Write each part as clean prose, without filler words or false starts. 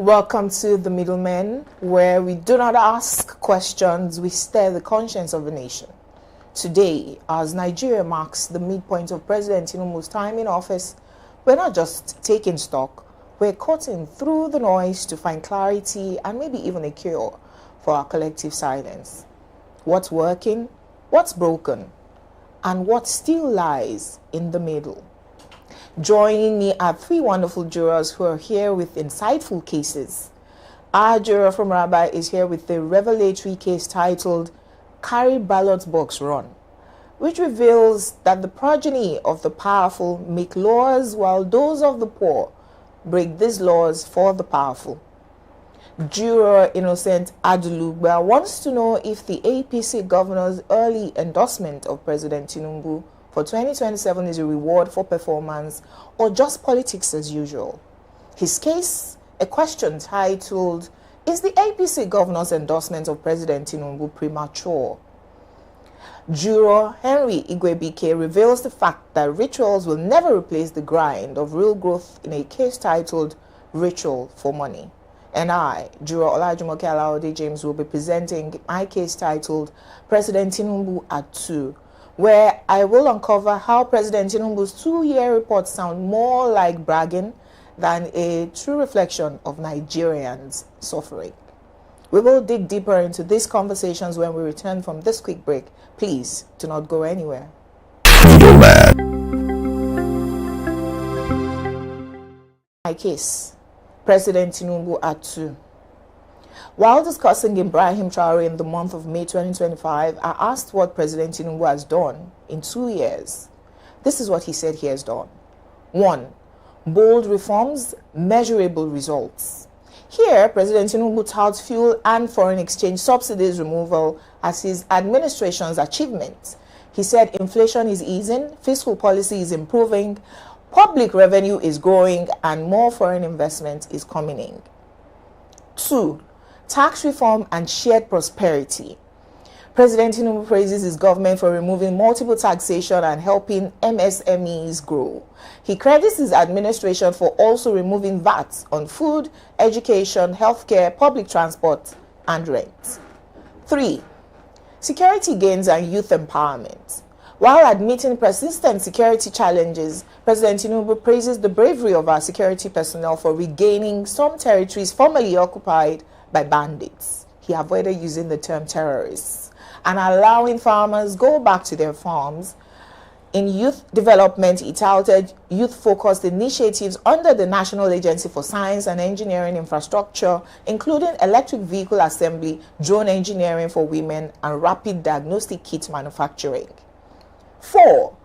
Welcome to the Middlemen, where we do not ask questions, we stir the conscience of the nation. Today, as Nigeria marks the midpoint of President Tinubu's time in office, we're not just taking stock, we're cutting through the noise to find clarity and maybe even a cure for our collective silence. What's working, what's broken, and what still lies in the middle. Joining me are three wonderful jurors who are here with insightful cases. Our juror from Rabbi is here with the revelatory case titled Carry Ballot Box Run, which reveals that the progeny of the powerful make laws while those of the poor break these laws for the powerful. Juror Innocent Adulugba wants to know if the APC governor's early endorsement of President Tinubu for 2027 is a reward for performance or just politics as usual. His case, a question titled, Is the APC governor's endorsement of President Tinubu premature? Juror Henry Igwebike reveals the fact that rituals will never replace the grind of real growth in a case titled Ritual for Money. And I, Juror Jumoke Alaode James, will be presenting my case titled President Tinubu at 2, where I will uncover how President Tinubu's 2-year reports sound more like bragging than a true reflection of Nigerians' suffering. We will dig deeper into these conversations when we return from this quick break. Please do not go anywhere. My case, President Tinubu at 2. While discussing Ibrahim Traore in the month of May 2025, I asked what President Tinubu has done in 2 years. This is what he said he has done. 1. Bold reforms, measurable results. Here, President Tinubu touts fuel and foreign exchange subsidies removal as his administration's achievement. He said inflation is easing, fiscal policy is improving, public revenue is growing, and more foreign investment is coming in. 2. Tax reform and shared prosperity. President Tinubu praises his government for removing multiple taxation and helping MSMEs grow. He credits his administration for also removing VAT on food, education, healthcare, public transport, and rent. 3. Security gains and youth empowerment. While admitting persistent security challenges, President Tinubu praises the bravery of our security personnel for regaining some territories formerly occupied by bandits. He avoided using the term terrorists and allowing farmers go back to their farms. In youth development, he touted youth-focused initiatives under the National Agency for Science and Engineering Infrastructure, including electric vehicle assembly, drone engineering for women, and rapid diagnostic kit manufacturing. 4.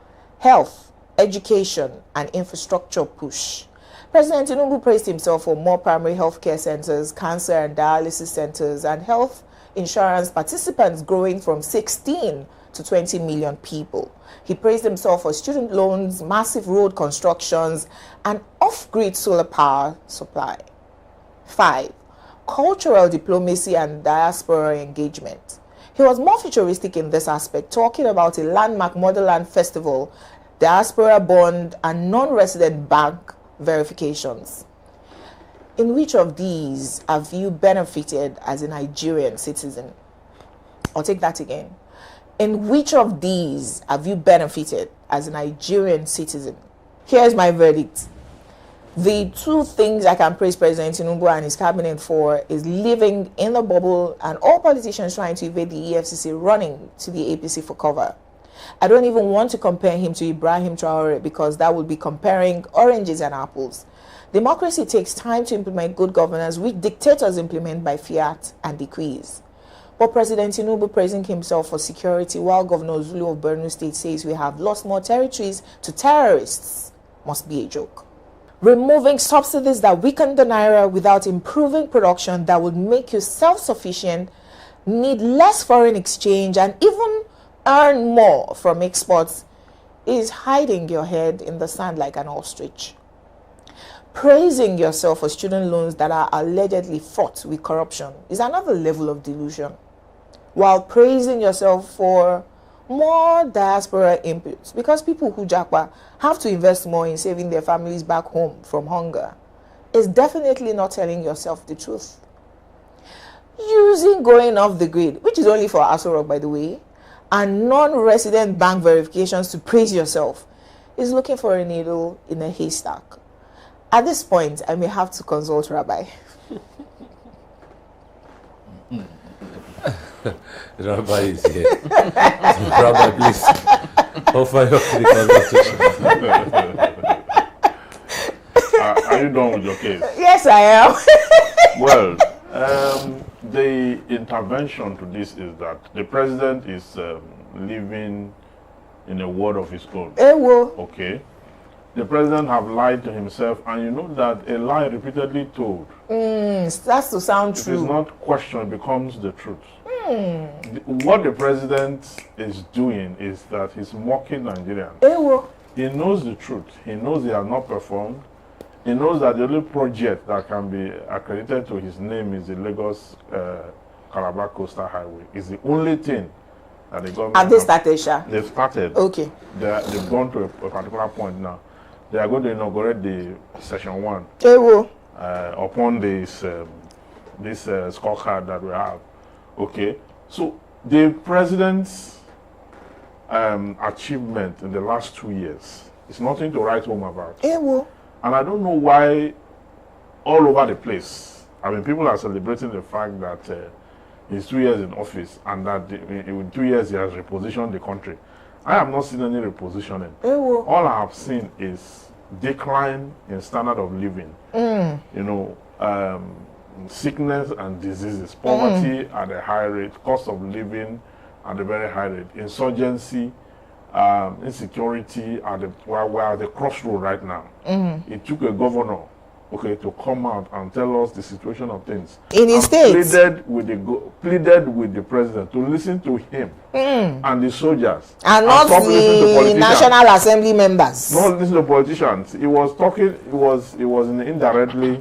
Health, education, and infrastructure push. President Tinubu praised himself for more primary health care centers, cancer and dialysis centers, and health insurance participants growing from 16 to 20 million people. He praised himself for student loans, massive road constructions, and off-grid solar power supply. 5. Cultural diplomacy and diaspora engagement. He was more futuristic in this aspect, talking about a landmark Motherland Festival, diaspora bond, and non-resident bank verifications. In which of these have you benefited as a Nigerian citizen? I'll take that again. In which of these have you benefited as a Nigerian citizen? Here's my verdict. The two things I can praise President Tinubu and his cabinet for is living in the bubble and all politicians trying to evade the EFCC running to the APC for cover. I don't even want to compare him to Ibrahim Traore because that would be comparing oranges and apples. Democracy takes time to implement good governance, which dictators implement by fiat and decrees. But President Tinubu praising himself for security while Governor Zulu of Borno State says we have lost more territories to terrorists must be a joke. Removing subsidies that weaken the naira without improving production that would make you self-sufficient, need less foreign exchange, and even earn more from exports is hiding your head in the sand like an ostrich. Praising yourself for student loans that are allegedly fraught with corruption is another level of delusion, while praising yourself for more diaspora inputs because people who japa have to invest more in saving their families back home from hunger is definitely not telling yourself the truth. Using going off the grid, which is only for Aso Rock, by the way, and non-resident bank verifications to praise yourself, is looking for a needle in a haystack. At this point, I may have to consult Rabbi. Rabbi is here. Rabbi, please offer your conversation. Are you done with your case? Yes, I am. Well, the intervention to this is that the president is living in a world of his own. Okay. The president have lied to himself, and you know that a lie repeatedly told. That's to sound true. It is not questioned, it becomes the truth. What the president is doing is that he's mocking Nigerians. He knows the truth. He knows he has not performed. He knows that the only project that can be accredited to his name is the Lagos Calabar Coastal Highway. It's the only thing that the government... Have they started, Sha? They've started. Okay. They've gone to a particular point now. They are going to inaugurate the Session 1 upon this scorecard that we have. Okay. So the president's achievement in the last 2 years is nothing to write home about. And I don't know why all over the place, I mean, people are celebrating the fact that he's 2 years in office and that in 2 years he has repositioned the country. I have not seen any repositioning. All I have seen is decline in standard of living. You know, sickness and diseases, poverty at a high rate, cost of living at a very high rate, insurgency, insecurity we're at the crossroad right now. It took a governor, okay, to come out and tell us the situation of things. In his state, pleaded with the president to listen to him and the soldiers, and not the National Assembly members. Not listen to politicians. He was talking. He was indirectly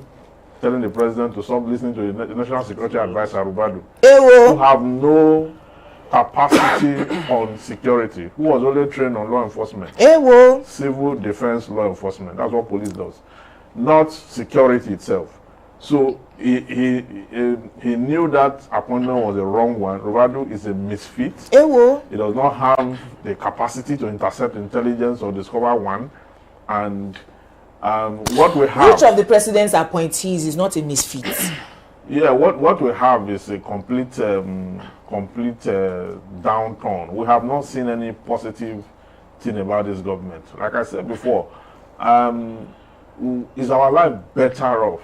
telling the president to stop listening to the National Security Advisor Rubadu, who have no capacity on security, who was only trained on law enforcement, civil defense law enforcement. That's what police does, not security itself. So he knew that appointment was the wrong one. Rubadu is a misfit. He does not have the capacity to intercept intelligence or discover one. And what we have... Which of the president's appointees is not a misfit? Yeah, what we have is a complete downturn. We have not seen any positive thing about this government. Like I said before, is our life better off,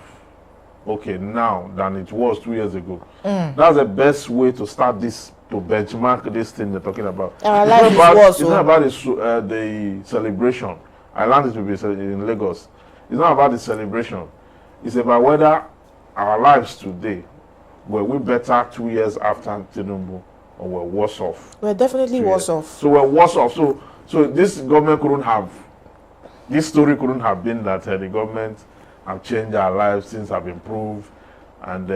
okay, now than it was 2 years ago? That's the best way to start this, to benchmark this thing they're talking about. Our life is worse. It's not about the celebration. I learned it to be in Lagos. It's not about the celebration. It's about whether our lives today, were we better 2 years after Tinubu, or we're worse off? We're definitely worse off. So we're worse off. So this government couldn't have, this story couldn't have been that the government have changed our lives, things have improved, and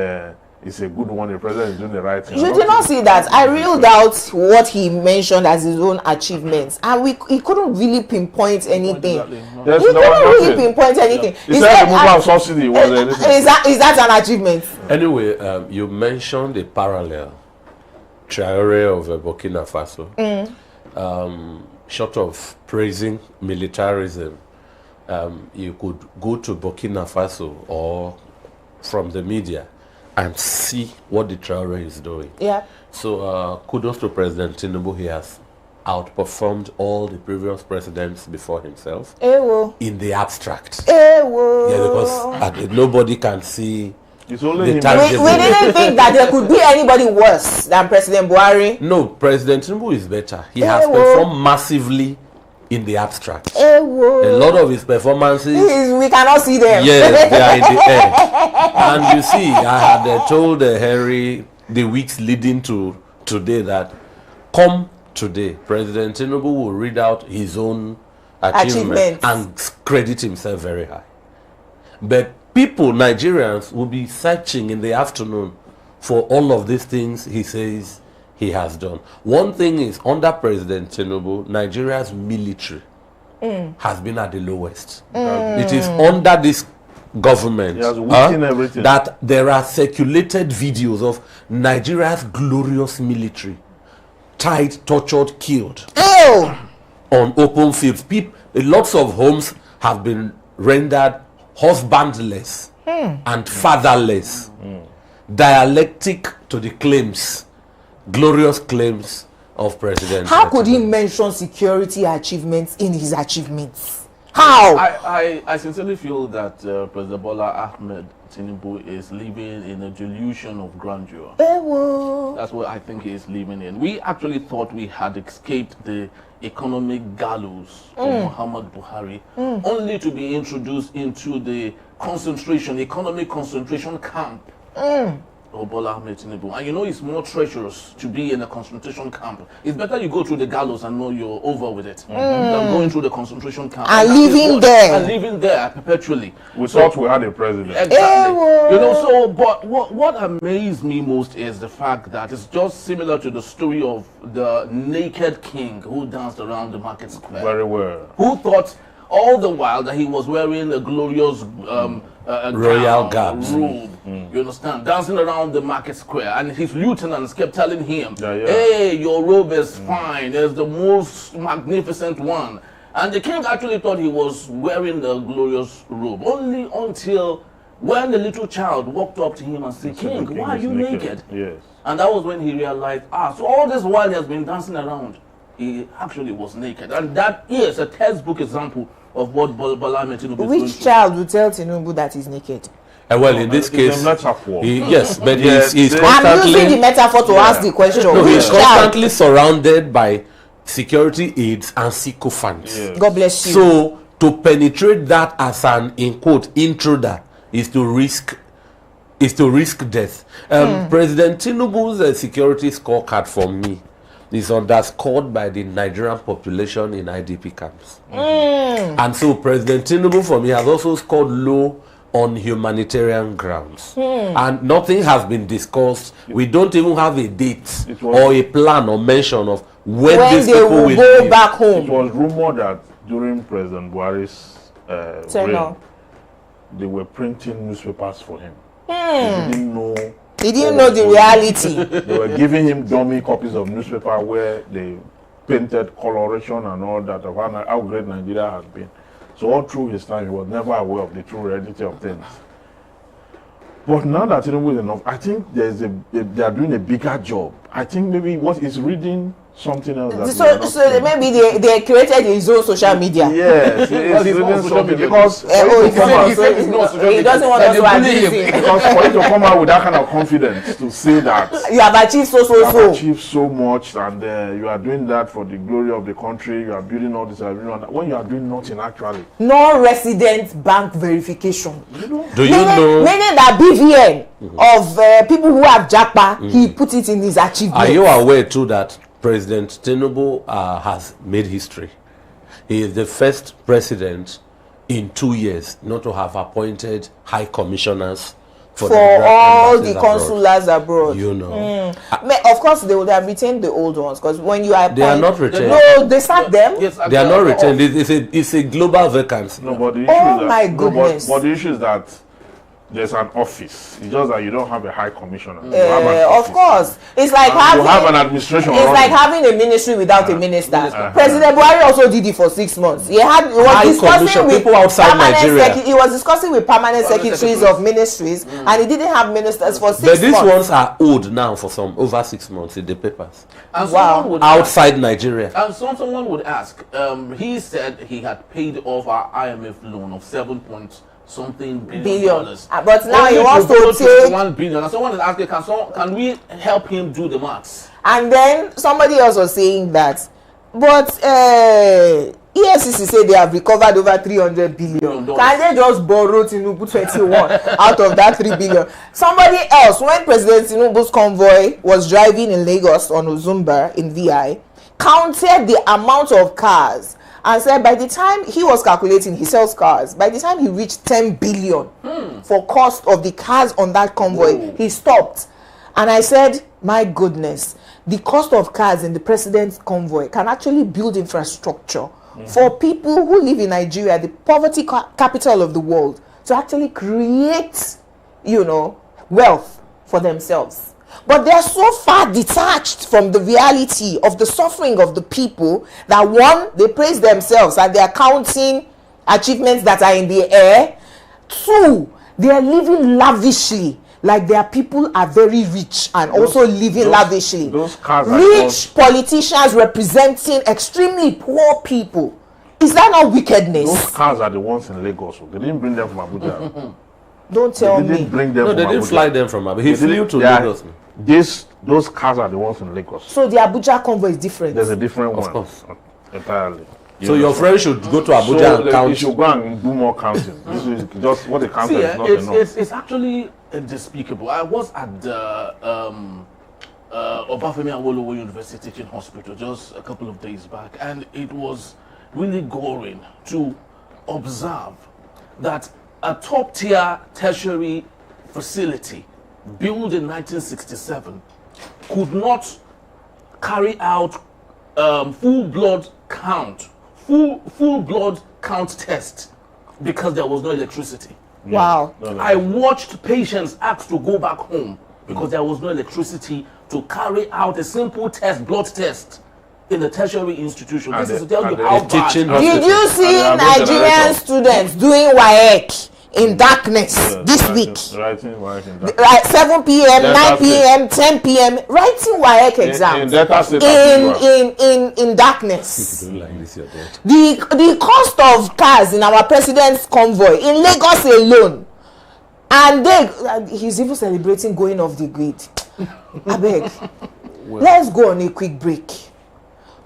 it's a good one. The president is doing the right thing. You did not see that. I reeled out what he mentioned as his own achievements, and he couldn't really pinpoint anything. He couldn't really pinpoint anything. He said the movement of subsidy was anything. Is that an achievement? Anyway, you mentioned a parallel, Traore of Burkina Faso. Short of praising militarism, you could go to Burkina Faso or from the media and see what the Traore is doing. Yeah. So kudos to President Tinubu. He has outperformed all the previous presidents before himself in the abstract. Yeah, because nobody can see. It's only we didn't think that there could be anybody worse than President Buhari. No, President Tinubu is better. He has performed massively in the abstract. A lot of his performances, we cannot see them. Yes, they are in the air. And you see, I had told Henry the weeks leading to today that come today, President Tinubu will read out his own achievements and credit himself very high. But people, Nigerians, will be searching in the afternoon for all of these things he says he has done. One thing is, under President Tinubu, Nigeria's military has been at the lowest. It is under this government, He has weakened everything. that there are circulated videos of Nigeria's glorious military tried, tortured, killed Ew. on open fields. Lots of homes have been rendered husbandless and fatherless. Dialectic to the claims, glorious claims of President. How could he mention security achievements in his achievements? How? I sincerely feel that President Bola Ahmed Tinubu is living in a delusion of grandeur. Ewo. That's what I think he is living in. We actually thought we had escaped the economic gallows of Muhammad Buhari, only to be introduced into the economic concentration camp of Bola Ahmed Tinubu. And you know it's more treacherous to be in a concentration camp. It's better you go through the gallows and know you're over with it than going through the concentration camp. And living there. And living there perpetually. We thought we had a president. Exactly. You know, so, but what amazed me most is the fact that it's just similar to the story of the naked king who danced around the market square. Very well. Who thought all the while that he was wearing a glorious Royal gown, garbs. robe, you understand, dancing around the market square, and his lieutenants kept telling him, Yeah. hey, your robe is fine, it's the most magnificent one. And the king actually thought he was wearing the glorious robe, only until when the little child walked up to him and said, King, why are you naked? Yes. And that was when he realized, so all this while he has been dancing around, he actually was naked. And that is a textbook example of what Bola Ahmed Tinubu is going Which through. child will tell Tinubu that he's naked? Well, in this It's case, a metaphor. yes, but Yes, he's I'm I'm using the constantly, metaphor to ask the question. no, Which he's child? constantly surrounded by security aides and sycophants. Yes. God bless you. So to penetrate that as an, in quote, intruder is to risk death. President Tinubu's security scorecard for me is underscored by the Nigerian population in IDP camps. And so President Tinubu for me has also scored low on humanitarian grounds. And nothing has been discussed. We don't even have a date or a plan or mention of when these they people will will go leave. back It home. was rumored that during President Buhari's Tenure. reign, they were printing newspapers for him. They didn't know. He didn't know the reality. They were giving him dummy copies of newspaper where they painted coloration and all that of how great Nigeria has been. So all through his time, he was never aware of the true reality of things. But now that Tinubu is enough, I think they are doing a bigger job. I think maybe what he's reading something else. That we are not So seeing. maybe they created his own social media. Yes, Well, he's he's on reading social something media. because for you to come out- he said he's not social He doesn't want us to abuse him. because for you to come out with that kind of confidence to say that You have achieved you have so. achieved so much and you are doing that for the glory of the country, you are building all this, you are doing all that, when you are doing nothing actually. Non-resident bank verification. Do you know? Meaning that BVN of people who have Japa, he put it in his achievement. Are you aware too that President Tinubu has made history? He is the first president in 2 years not to have appointed high commissioners for all the embassies consulars abroad? You know, Of course, they would have retained the old ones because when you are they are not retained. No, they sacked them. Yes, They are not retained. It's a global vacancy. No, but the issue Oh is that, my no, goodness. but the issue is that there's an office. It's just that you don't have a high commissioner. You have an Of office. course, it's like And having you have an administration. It's running. like having a ministry without a minister. President Buhari also did it for 6 months. He was High discussing commission, with people outside permanent Nigeria. he was discussing with permanent secretaries secretaries. of ministries, and he didn't have ministers for 6 But these months. ones are old now for some over 6 months in the papers And Wow. someone would outside Nigeria. And someone would ask, he said he had paid off our IMF loan of $7.something billion. But now he Only wants go to take, 1 billion. And someone is asking, can we help him do the maths? and then somebody else was saying that, but EFCC say they have recovered over 300 billion. Can they just borrow Tinubu 21 out of that 3 billion? Somebody else, when President Tinubu's convoy was driving in Lagos on Ozumba in VI, counted the amount of cars and said by the time he was calculating, he sells cars, by the time he reached 10 billion for cost of the cars on that convoy, he stopped. And I said, my goodness, the cost of cars in the president's convoy can actually build infrastructure for people who live in Nigeria, the poverty capital of the world, to actually create, wealth for themselves. But they're so far detached from the reality of the suffering of the people that, one, they praise themselves and they're counting achievements that are in the air. Two, they are living lavishly, like their people are very rich and also living lavishly. Those cars rich politicians representing extremely poor people. Is that not wickedness? Those cars are the ones in Lagos. They didn't bring them from Abuja. Don't tell me. They didn't bring them No, from they didn't Abuja. fly them from Abuja. He flew to Lagos. Those cars are the ones in Lagos. So the Abuja convoy is different. There's a different one. Of course. Entirely. So your friend should go to Abuja So and you count. should go and do more counting. This is just what they counted is not enough. It's actually despicable. I was at the Obafemi Awolowo University Teaching Hospital just a couple of days back, and it was really goring to observe that a top-tier tertiary facility built in 1967 could not carry out full blood count test because there was no electricity. Wow. No. I watched patients asked to go back home because there was no electricity to carry out a simple blood test in a tertiary institution. And This is to the- tell you and the how teaching bad. Did you see And they are both Nigerian generators. students doing WAEC in darkness this week? Writing that. Like 7 p.m., Delta 9 State. p.m., 10 p.m. writing WAEC exams In Delta State, in darkness. Don't like this, you're dead. The cost of cars in our president's convoy in Lagos alone, and he's even celebrating going off the grid. I beg. Let's go on a quick break.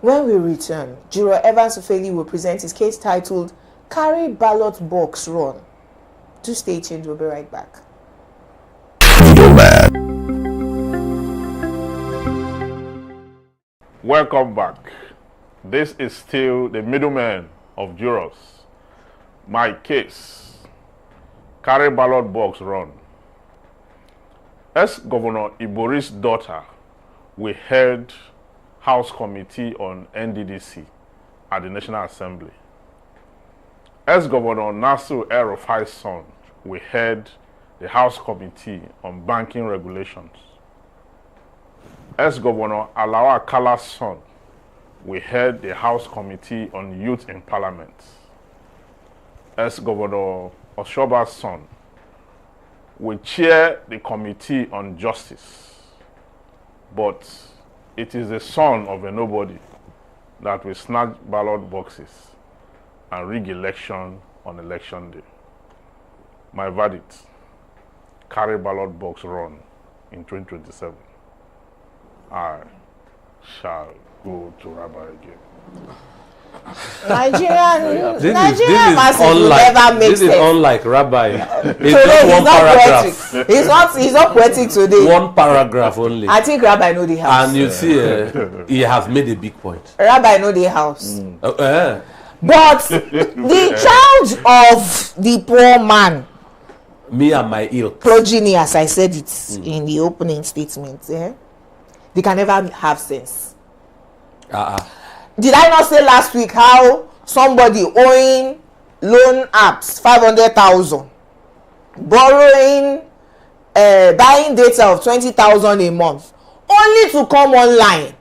When we return, Juror Evans Ufeli will present his case titled "Carry Ballot Box Run." Do stay tuned. We'll be right back. Welcome back. This is still the middleman of jurors. My case. Carry ballot box run. Ex-Governor Ibori's daughter will head House Committee on NDDC at the National Assembly. Ex-Governor Nasir El-Rufai's son will head the House Committee on Banking Regulations. Ex-Governor Alawa Kala's son will head the House Committee on Youth in Parliament. Ex-Governor Oshoba's son will chair the Committee on Justice. But it is the son of a nobody that will snatch ballot boxes and rig election on election day. My verdict: carry ballot box run in 2027. I shall go to Rabbi again. Nigerian This masses will never make this is sense. unlike Rabbi. It's Today just he's one not paragraph. poetic. He's not poetic today. One paragraph only. I think Rabbi know the house. And you see, he has made a big point. Rabbi know the house. But the child of the poor man, Me and my ilk. progeny, as I said it in the opening statement, they can never have sense. Did I not say last week how somebody owing loan apps 500,000, borrowing, buying data of 20,000 a month, only to come online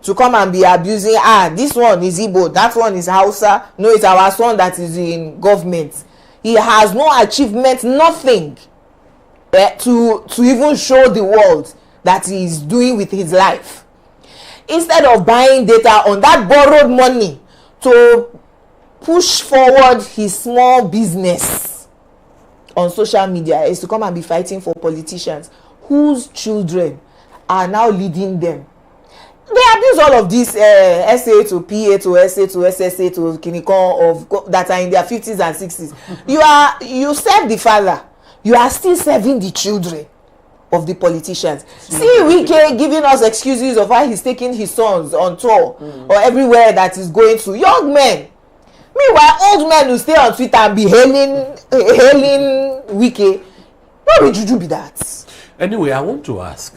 to come and be abusing? This one is Igbo, that one is Hausa. No, it's our son that is in government. He has no achievement, nothing to even show the world that he is doing with his life. Instead of buying data on that borrowed money to push forward his small business on social media, is to come and be fighting for politicians whose children are now leading them. They abuse all of these SA to PA to SA to SSA to Kinikon of that are in their 50s and 60s. You serve the father, you are still serving the children of the politicians. See Wike giving us excuses of why he's taking his sons on tour or everywhere that he's going to. Young men. Meanwhile, old men who stay on Twitter and be hailing Wike. Why would you be that? Anyway, I want to ask,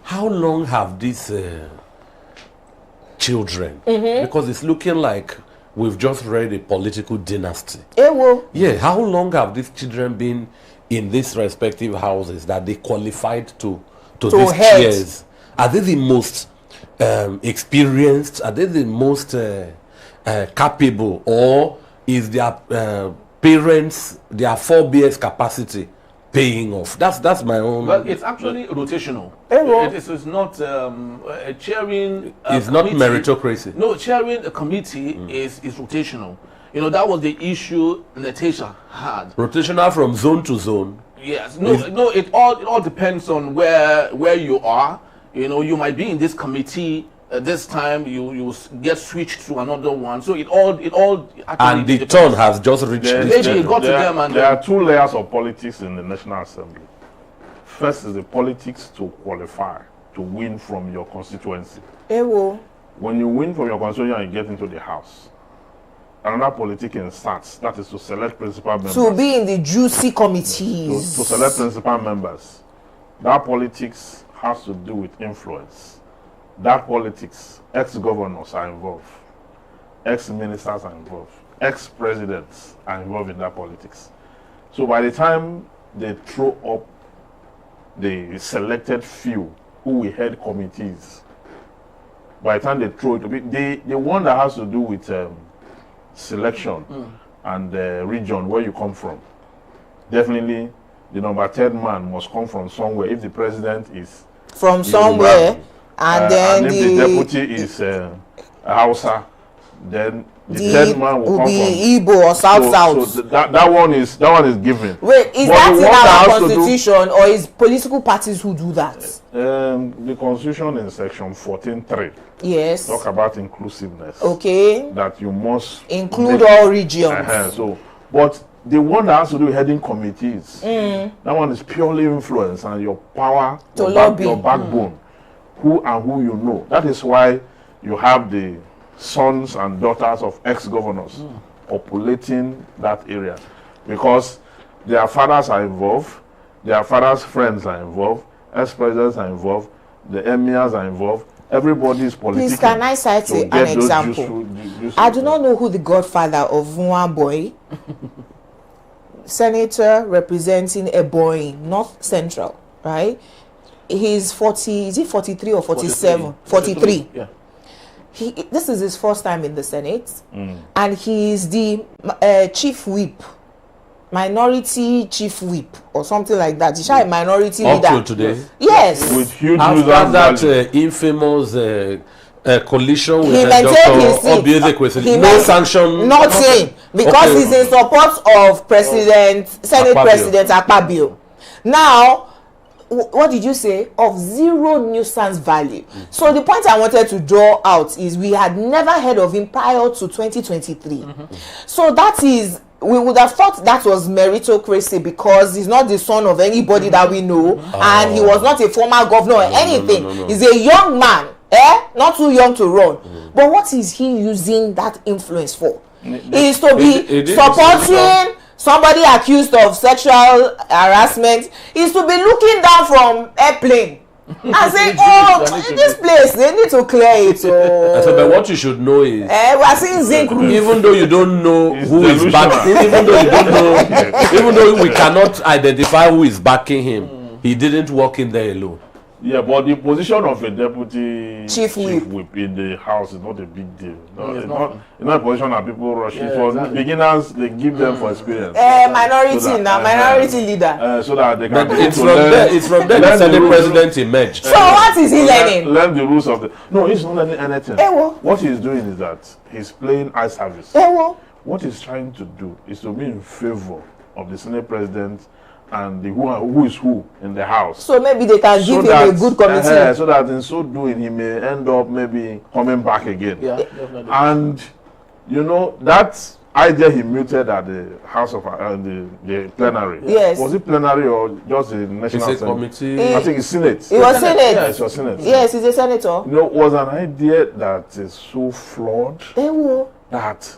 how long have these children, because it's looking like we've just read a political dynasty. Yeah, how long have these children been in these respective houses that they qualified to these head. chairs? Are they the most experienced? Are they the most capable, or is their parents, their forebears' capacity paying off? That's my own. Well, it's actually rotational. It is not chairing. It's not meritocracy. No, chairing a committee is rotational. You know, that was the issue Natasha had. Rotational from zone to zone. Yes. No. It all depends on where you are. You know, you might be in this committee. This time you get switched to another one. So it all And the turn has just reached this. Maybe it got to them, and there are two layers of politics in the National Assembly. First is the politics to qualify, to win from your constituency. When you win from your constituency and you get into the House, another politicking starts. That is to select principal members. To be in the juicy committees. To select principal members. That politics has to do with influence. That politics, ex-governors are involved, ex-ministers are involved, ex-presidents are involved in that politics. So by the time they throw up the selected few who will head committees, by the time they throw it, the one that has to do with selection and region where you come from, definitely the number 10 man must come from somewhere. If the president is from somewhere, and then if the deputy is Hausa, then the 10 man will come be Igbo or South. So that one is given. Wait, is But that the in one that our has to constitution, or is political parties who do that? The constitution in section 14(3) Yes. talk about inclusiveness. Okay. That you must include all regions. But the one that has to do with heading committees, that one is purely influence and your power, your backbone, who you know. That is why you have the sons and daughters of ex-governors populating that area, because their fathers are involved, their fathers' friends are involved, ex-presidents are involved, the emirs are involved. Everybody is political. Please, can I cite an example? I do not know who the godfather of one boy, senator representing Ebonyi, North Central, right? He's 40, is he 43 or 47? 43. Yeah. This is his first time in the Senate, and he is the chief whip, minority chief whip, or something like that. He's a minority leader. Up to today? Yes. With huge after that infamous collision with Dr. Obieze, no sanction. Nothing. Because he's in support of Senate President Akpabio. Now, what did you say? Of zero nuisance value. So the point I wanted to draw out is we had never heard of him prior to 2023. So that is, we would have thought that was meritocracy, because he's not the son of anybody that we know, and he was not a former governor or anything. No. He's a young man, not too young to run. But what is he using that influence for? He is to be supporting somebody accused of sexual harassment. Is to be looking down from airplane and saying, oh, this place, they need to clear it. So, but what you should know is, we are seeing zinc roof. even though you don't know who is backing, even though you don't know, even though we cannot identify who is backing him, he didn't walk in there alone. Yeah, but the position of a deputy chief whip in the House is not a big deal. No, it's it's not. not a position that people rush in. For beginners, they give them for experience. Minority leader. So that they can But it's from there the Senate president emerged. So what is he learning? Learn the rules of the... No, he's not learning anything. What he's doing is that he's playing eye service. What he's trying to do is to be in favor of the Senate president and the who is who in the House. So maybe they can give him a good committee. So that in so doing, he may end up maybe coming back again. Yeah, definitely. And, you know, that idea he muted at the House of the plenary. Yes. Was it plenary or just the National It's a Assembly? committee. I think it's Senate. It was Senate. Yeah, it was Senate. Yes, he's a senator. You know, was an idea that is so flawed that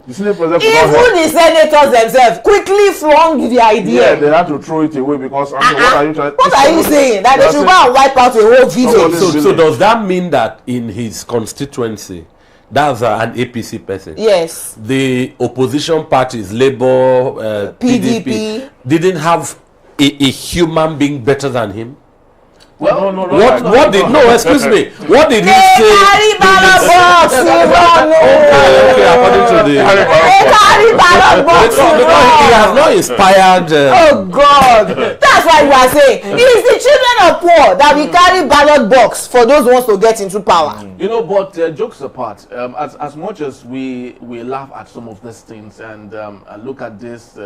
the Senate president even the senators themselves quickly flung the idea. Yeah, they had to throw it away because what are you trying? What are you saying? That they should go and wipe out a whole village? So does that mean that in his constituency That's an APC person. Yes. The opposition parties, Labour, PDP, didn't have a human being better than him. Well, What did excuse me? What did he say? Carry ballot box. Okay, according to the Carry ballot box. because he has not inspired. Oh God, that's why you are saying it is the children of poor that we carry ballot box for those who wants to get into power. You know, but jokes apart, as much as we laugh at some of these things and look at these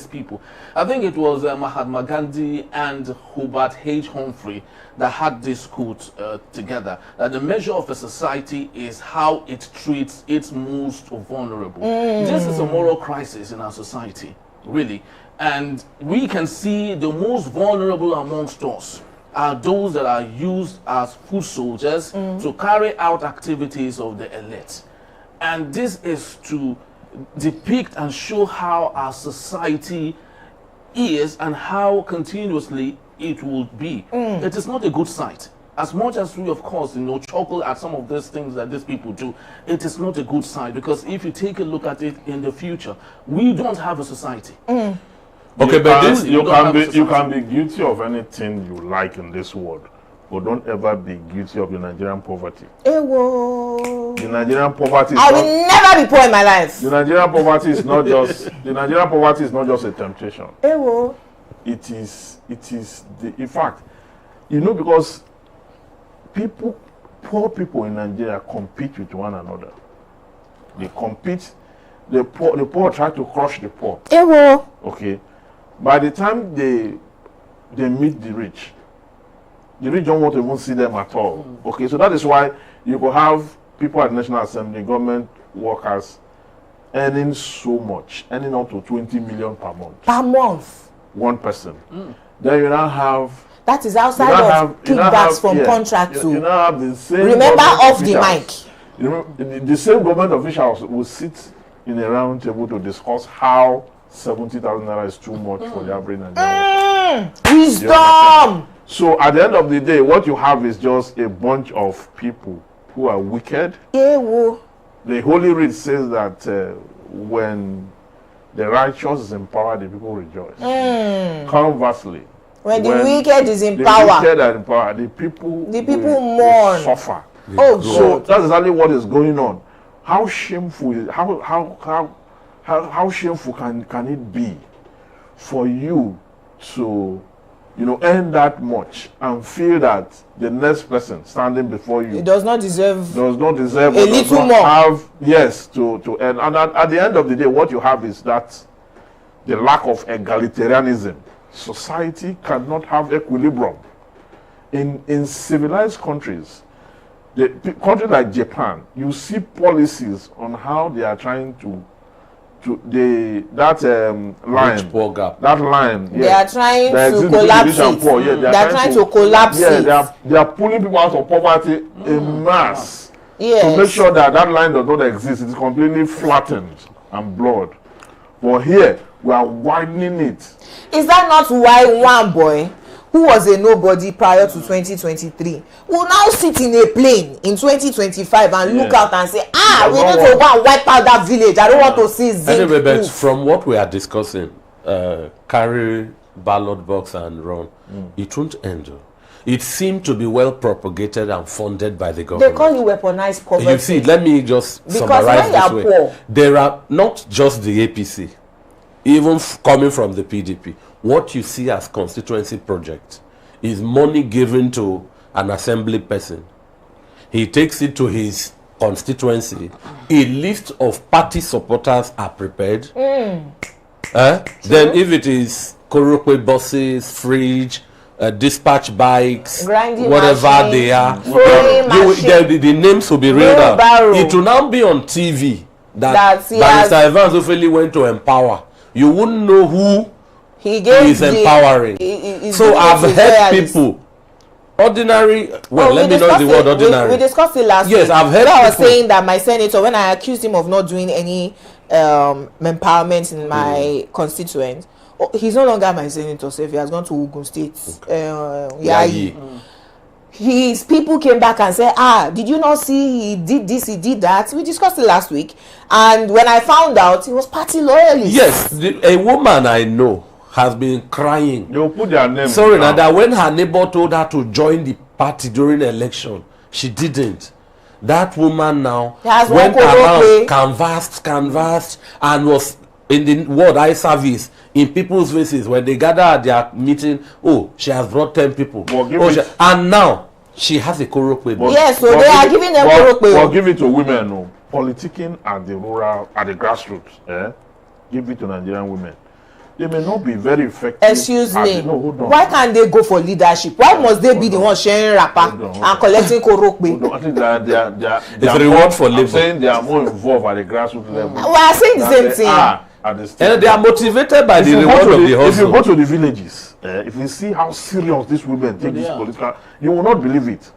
people, I think it was Mahatma Gandhi and Hubert H. Humphrey that had this quote together, that the measure of a society is how it treats its most vulnerable. This is a moral crisis in our society, really, and we can see the most vulnerable amongst us are those that are used as foot soldiers to carry out activities of the elite. And this is to depict and show how our society is and how continuously it will be. It is not a good sight. As much as we, of course, chuckle at some of these things that these people do, it is not a good sight, because if you take a look at it in the future, we don't have a society. Okay, but you can be guilty of anything you like in this world, but don't ever be guilty of the Nigerian poverty. The Nigerian poverty is I will never be poor in my life. The Nigerian poverty is not just a temptation. It is in fact, because poor people in Nigeria compete with one another. They compete. The poor try to crush the poor. Okay. By the time they meet the rich don't want to even see them at all. Okay, so that is why you could have people at the National Assembly, government workers, earning so much, earning up to 20 million per month. Per month. One person. Then you now have... That is outside of kickbacks from contract to... You now have the same... Remember off the mic. The same government officials will sit in a round table to discuss how 70,000 naira is too much for the average Nigerian. Wisdom! So at the end of the day, what you have is just a bunch of people who are wicked. The Holy Writ says that when the righteous is in power, the people rejoice. Conversely, when the wicked is in power, the people mourn, suffer. So that's exactly what is going on. How shameful is how shameful can it be for you to earn that much and feel that the next person standing before you does not deserve a little more. To earn. And at the end of the day, what you have is that the lack of egalitarianism. Society cannot have equilibrium. In civilized countries, countries like Japan, you see policies on how they are trying that line. They are trying to collapse it. They are trying to collapse it. They are pulling people out of poverty en masse to make sure that line does not exist. It is completely flattened and blurred. But here, we are widening it. Is that not why one boy who was a nobody prior to 2023 will now sit in a plane in 2025 and look out and say, we need to go and wipe out that village. I don't want to see zinc. Anyway, but from what we are discussing, carry ballot box and run, it won't end. It seemed to be well propagated and funded by the government. They call you weaponized poverty. You see, let me just summarize this way. Poor, there are not just the APC, even coming from the PDP. What you see as constituency project is money given to an assembly person. He takes it to his constituency. A list of party supporters are prepared. Then if it is Korokwe buses, fridge, dispatch bikes, grinding whatever machine, they are, the names will be read out. It will now be on TV that Barrister Evans Ofeli went to empower. You wouldn't know who he is empowering. So I've heard people, ordinary, let me know the word ordinary. We discussed it last week. Yes, I've heard I was saying that my senator, when I accused him of not doing any empowerment in my constituent, he's no longer my senator, so if he has gone to Ogun State. his people came back and said, did you not see he did this, he did that? We discussed it last week, and when I found out, he was party loyalist. Yes, a woman I know has been crying. They will put their name. Sorry, now that when her neighbor told her to join the party during the election, she didn't. That woman now went around, canvassed, and was in the ward eye service in people's faces when they gather at their meeting. Oh, she has brought 10 people. And now she has a Korokwe. Yes, so they are giving them Korokwe. Well, give it to women, no. Politicking at the rural, at the grassroots. Give it to Nigerian women. They may not be very effective. Excuse me. Why can't they go for leadership? Why must they be the ones sharing rapper and collecting Korokwe? I think they it's a reward for labor. I'm saying they are more involved at the grassroots level. We are saying the same thing. And they are motivated by the reward of the hustle. If you go to the villages, if you see how serious these women take this political, you will not believe it.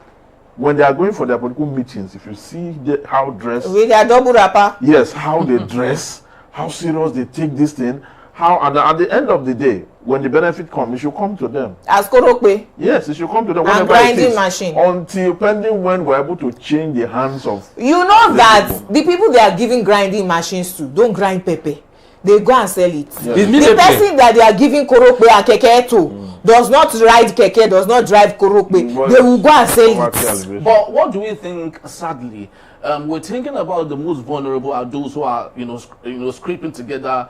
When they are going for their political meetings, if you see how dressed with their double wrapper, yes, how they dress, how serious they take this thing, and at the end of the day, when the benefit comes, it should come to them. As Korokwe. Yes, it should come to them. And grinding machine. Until pending when we're able to change the hands of. You know that the people they are giving grinding machines to don't grind pepper. They go and sell it. Yes. The person that they are giving Korokwe and keke to does not ride keke, does not drive Korokwe. They will go and sell it. But what do we think? Sadly, we're thinking about the most vulnerable are those who are, scraping together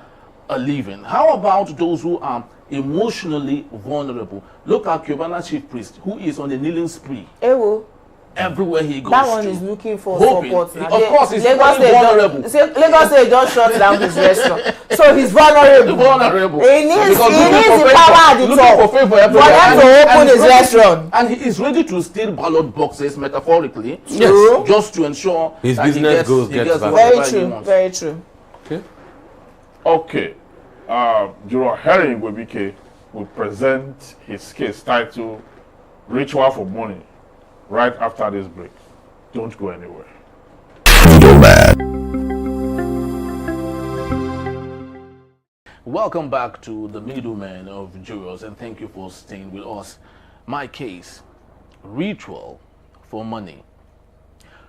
a living. How about those who are emotionally vulnerable? Look at Cubana chief priest, who is on a kneeling spree. Ewo. Everywhere he goes, that one is looking for hoping. support. Of course, he's vulnerable. Lagos State just shut down his restaurant, so he's vulnerable. He needs the power at the top for them to open his restaurant. And he is ready to steal ballot boxes, metaphorically, yes, just to ensure his that business gets very true. Very true. Okay. Juror Harry Webike will present his case titled "Ritual for Money" right after this break. Don't go anywhere. Welcome back to the Middlemen of Jurors, and thank you for staying with us. My case, Ritual for Money.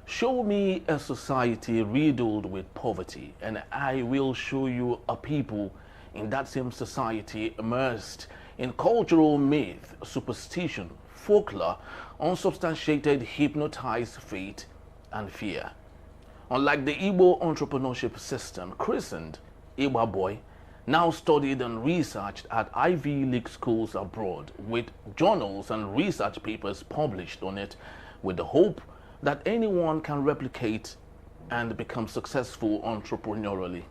Show me a society riddled with poverty, and I will show you a people in that same society immersed in cultural myth, superstition, folklore, unsubstantiated, hypnotized faith and fear. Unlike the Igbo entrepreneurship system, christened Igba Boy, now studied and researched at Ivy League schools abroad, with journals and research papers published on it, with the hope that anyone can replicate and become successful entrepreneurially.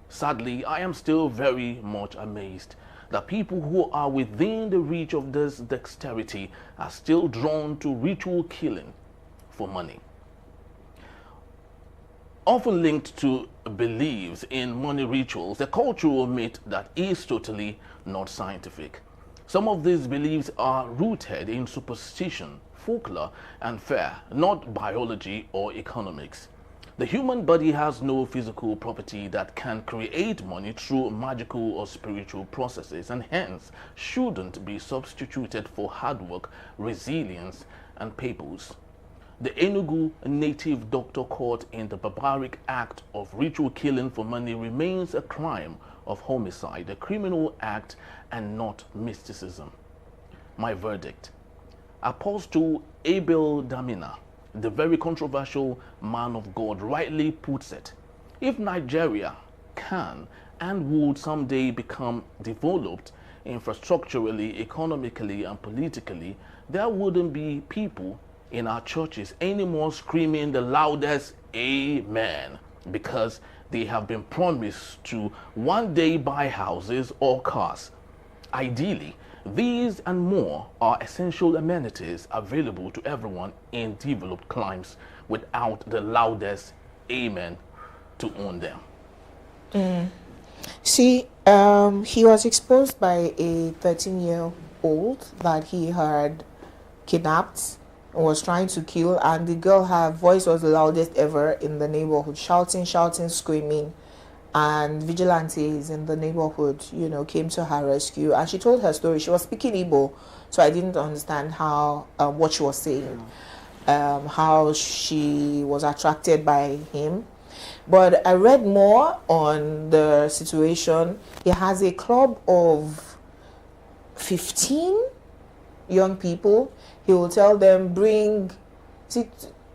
Sadly, I am still very much amazed that people who are within the reach of this dexterity are still drawn to ritual killing for money. Often linked to beliefs in money rituals, the cultural myth that is totally not scientific. Some of these beliefs are rooted in superstition, folklore, and fear, not biology or economics. The human body has no physical property that can create money through magical or spiritual processes, and hence shouldn't be substituted for hard work, resilience, and purpose. The Enugu native doctor caught in the barbaric act of ritual killing for money remains a crime of homicide, a criminal act, and not mysticism. My verdict: Apostle Abel Damina, the very controversial man of God, rightly puts it: if Nigeria can and would someday become developed infrastructurally, economically, and politically, there wouldn't be people in our churches anymore screaming the loudest amen, because they have been promised to one day buy houses or cars. Ideally, these and more are essential amenities available to everyone in developed climes without the loudest amen to own them. See, he was exposed by a 13-year-old that he had kidnapped and was trying to kill, and the girl, her voice was the loudest ever in the neighborhood, shouting, screaming, and vigilantes in the neighborhood, you know, came to her rescue, and she told her story. She was speaking Igbo, so I didn't understand how what she was saying, how she was attracted by him. But I read more on the situation. He has a club of 15 young people. He will tell them, bring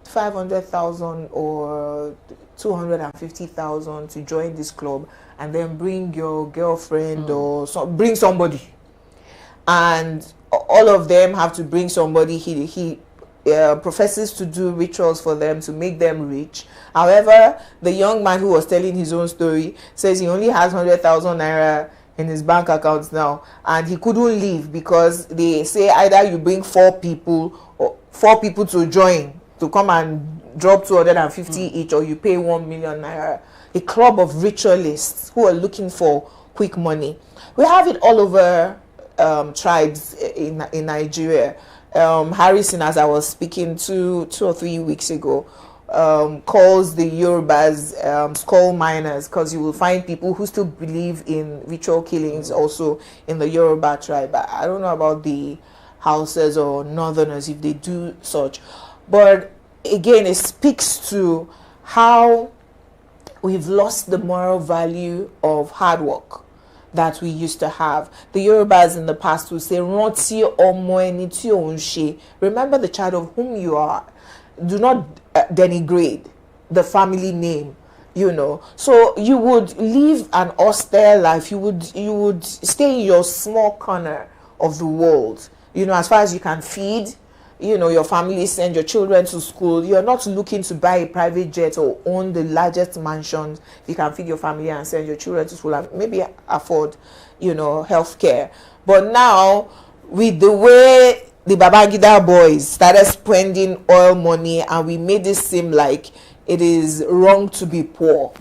500,000 or 250,000 to join this club, and then bring your girlfriend or bring somebody, and all of them have to bring somebody. He professes to do rituals for them to make them rich. However, the young man who was telling his own story says he only has 100,000 naira in his bank account now, and he couldn't leave because they say either you bring 4 people to join to come and drop 250 each, or you pay 1 million naira. A club of ritualists who are looking for quick money. We have it all over tribes in Nigeria. Harrison, as I was speaking 2 or 3 weeks ago, calls the Yorubas skull miners, because you will find people who still believe in ritual killings also in the Yoruba tribe. I don't know about the Hausas or Northerners if they do such, but again, it speaks to how we've lost the moral value of hard work that we used to have. The Yorubas in the past would say, remember the child of whom you are. Do not denigrate the family name, you know. So you would live an austere life. You would stay in your small corner of the world, you know, as far as you can feed, you know, your family, send your children to school. You're not looking to buy a private jet or own the largest mansions. You can feed your family and send your children to school and maybe afford, you know, healthcare. But now, with the way the Babangida boys started spending oil money, and we made it seem like it is wrong to be poor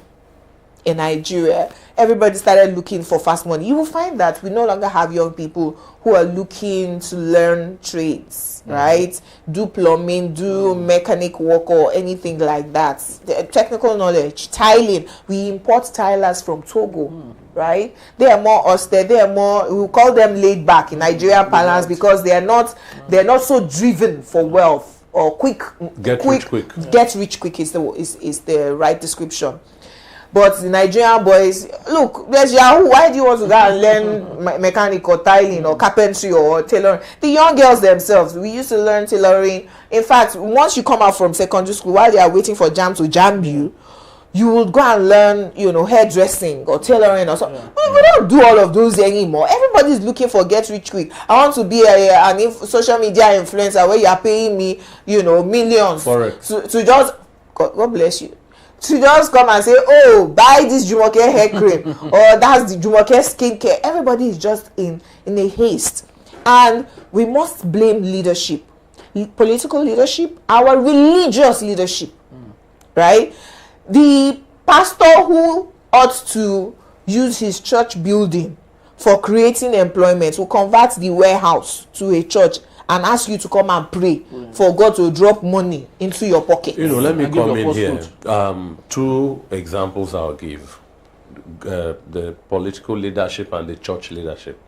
in Nigeria, everybody started looking for fast money. You will find that we no longer have young people who are looking to learn trades, right? Do plumbing, do mechanic work or anything like that. The technical knowledge, tiling. We import tilers from Togo, right? They are more austere. They are more, we call them laid back in Nigerian parlance, because they are not so driven for wealth or quick. Get rich quick. Get rich quick is the right description. But the Nigerian boys, look, there's Yahoo. Why do you want to go and learn mechanic or tiling or carpentry or tailoring? The young girls themselves, we used to learn tailoring. In fact, once you come out from secondary school, while they are waiting for JAM to jam you, you would go and learn, you know, hairdressing or tailoring or something. We don't do all of those anymore. Everybody's looking for get rich quick. I want to be an social media influencer where you are paying me, you know, millions to just, God bless you, to just come and say, oh, buy this Jumoke hair cream or that's the Jumoke skincare. Everybody is just in a haste. And we must blame leadership, political leadership, our religious leadership, right? The pastor who ought to use his church building for creating employment will convert the warehouse to a church and ask you to come and pray for God to drop money into your pocket. You know, let me come in here. 2 examples I'll give. The political leadership and the church leadership.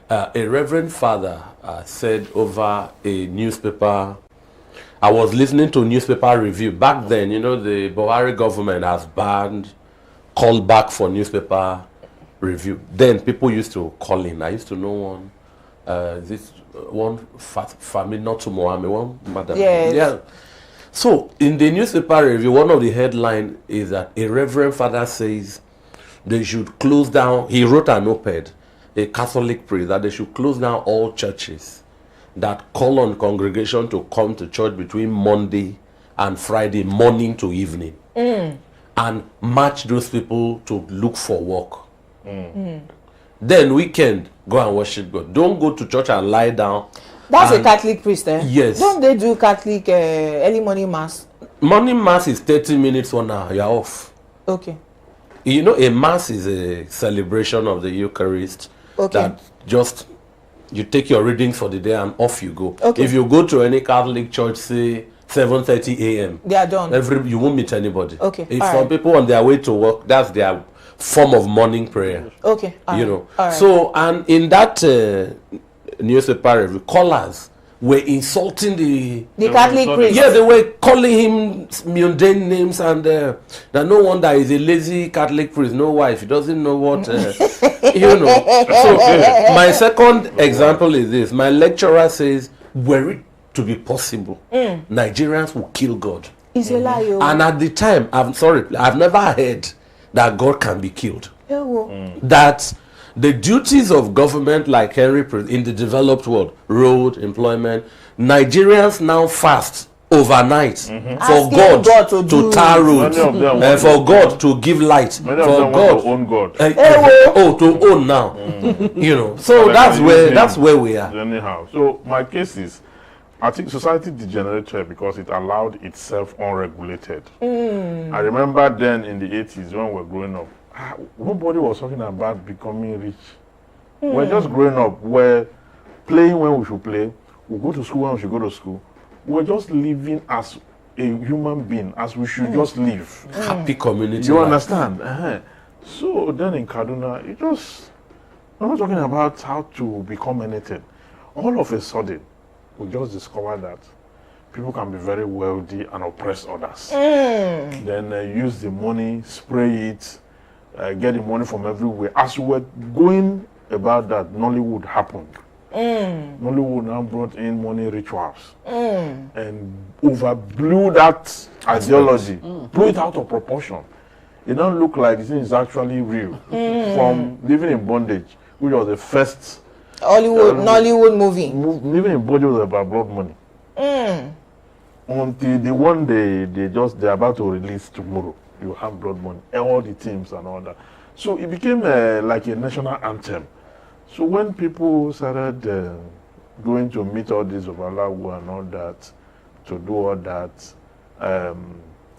A reverend father said over a newspaper, I was listening to a newspaper review. Back then, you know, the Buhari government has banned call back for newspaper review. Then people used to call in. I used to know one. This one family, not to Mohammed, one madam. Yes. Yeah. So in the newspaper review, one of the headlines is that a reverend father says they should close down. He wrote an op-ed, a Catholic priest, that they should close down all churches that call on congregation to come to church between Monday and Friday morning to evening, and match those people to look for work. Then weekend, go and worship God. Don't go to church and lie down. That's a Catholic priest, eh? Yes. Don't they do Catholic early morning mass? Morning mass is 30 minutes, 1 hour. You're off. Okay. You know, a mass is a celebration of the Eucharist. Okay. That just, you take your readings for the day and off you go. Okay. If you go to any Catholic church, say 7:30 a.m. They are done. You won't meet anybody. Okay. If All some right. people on their way to work, that's their form of morning prayer. Okay. You know. All right. So, and in that newspaper review, callers were insulting the Catholic priest. Yeah, they were calling him mundane names, and that no wonder he's a lazy Catholic priest, no wife, he doesn't know what, you know. So my second example is this. My lecturer says, were it to be possible, Nigerians will kill God. It's a lie. And at the time, I've never heard that God can be killed. That the duties of government, like Henry in the developed world, road, employment, Nigerians now fast overnight for God to tar roads, for God to give light, Many of for them God want to own God. To own now. You know, so that's where we are. Anyhow, so my case is, I think society degenerated because it allowed itself unregulated. I remember then in the 80s when we were growing up, nobody was talking about becoming rich. We're just growing up. We're playing when we should play. We go to school when we should go to school. We're just living as a human being, as we should just live. Happy community. You life. understand? So then in Kaduna, we're not talking about how to become anything. All of a sudden, we just discovered that people can be very wealthy and oppress others. Then use the money, spray it, get the money from everywhere. As we were going about that, Nollywood happened. Nollywood now brought in money rituals and overblew that ideology, blew it out of proportion. It don't look like this is actually real. From living in bondage, which was the first Nollywood movie. Living in bondage was about blood money. Until the one day they're about to release tomorrow, you have blood money, all the teams and all that. So it became like a national anthem. So when people started going to meet all these Obalawu and all that, to do all that,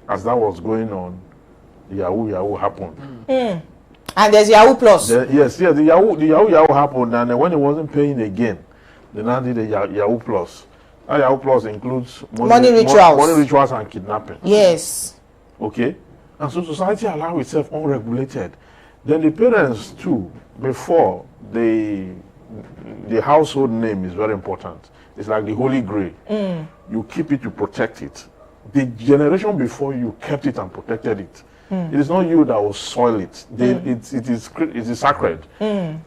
as that was going on, Yahoo happened. And there's Yahoo Plus. Yes, the Yahoo happened, and when it wasn't paying again, they now did a Yahoo Plus. That Yahoo Plus includes money rituals. Money rituals and kidnapping. Yes. Okay? And so society allowed itself unregulated. Then the parents too, before, the household name is very important. It's like the Holy Grail. You keep it, you protect it. The generation before you kept it and protected it. It is not you that will soil it. It is sacred.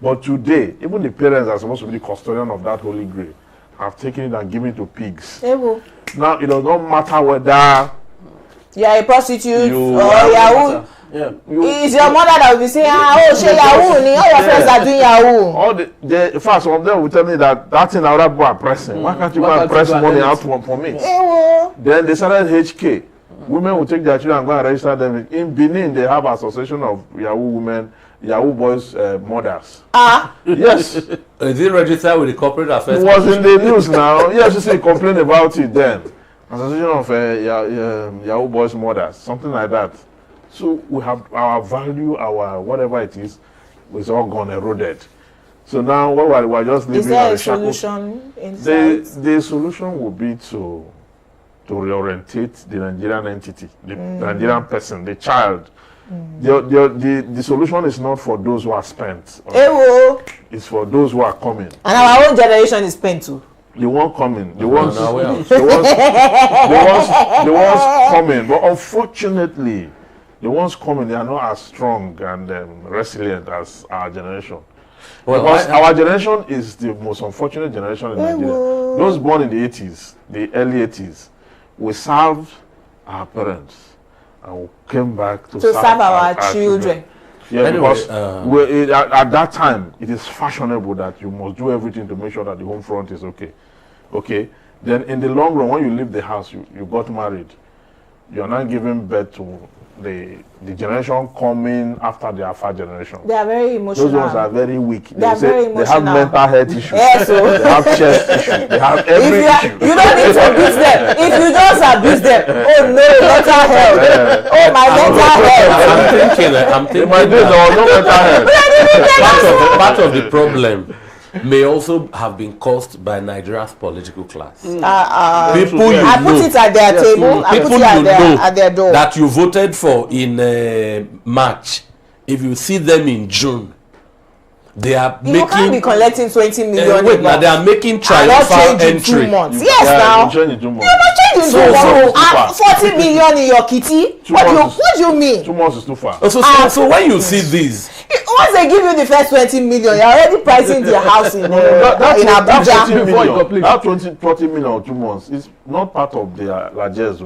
But today, even the parents are supposed to be the custodian of that Holy Grail have taken it and given it to pigs. Now, it does not matter whether you are a prostitute or Yahoo. It's your mother that will be saying, she Yahoo, all your friends are doing Yahoo. All the first one of them will tell me that thing other people are pressing. Why can't you go and press money out from it? Then they started HK. Women will take their children and go and register them. In Benin, they have an association of Yahoo women, Yahoo boys mothers. Yes. Is it registered with the corporate affairs? It was in the news now. Yes, you see, complain about it then. Association of Yahoo boys mothers, something like that. So we have our value, our whatever it is all gone, eroded. So now we're just living. Is there a solution inside? The solution would be to reorientate the Nigerian entity, the Nigerian person, the child. The solution is not for those who are spent. It's for those who are coming. And our own generation is spent too. The one coming, the ones coming. But unfortunately, the ones coming, they are not as strong and resilient as our generation. Well, because our generation is the most unfortunate generation in Nigeria. Those born in the 80s, the early 80s, we served our parents and we came back to serve our children. Yeah, anyway, because at that time, it is fashionable that you must do everything to make sure that the home front is okay. Okay? Then in the long run, when you leave the house, you got married, you're not giving birth to the generation coming after the Alpha generation. They are very emotional. Those ones are very weak. They have mental health issues. Yes, they have chest issues. They have every issue. You don't need to abuse them. If you just abuse them, oh no, mental health. Oh my mental health. I'm thinking. My days there was no mental health. Part of the problem may also have been caused by Nigeria's political class. People I put it at their table. I put it at their door. That you voted for in March if you see them in June, they are You making. can't be collecting 20 million. Wait, now they are making triumphal entry. 2 months. Yes, now. You change in 2 months. You're not changing So- 2 so- months. 40 million in your kitty. What do you mean? 2 months is too far. So when you see these, Once they give you the first 20 million, you're already pricing the house in Abuja. Before you complete that 20 million or 2 months is not part of the largesse.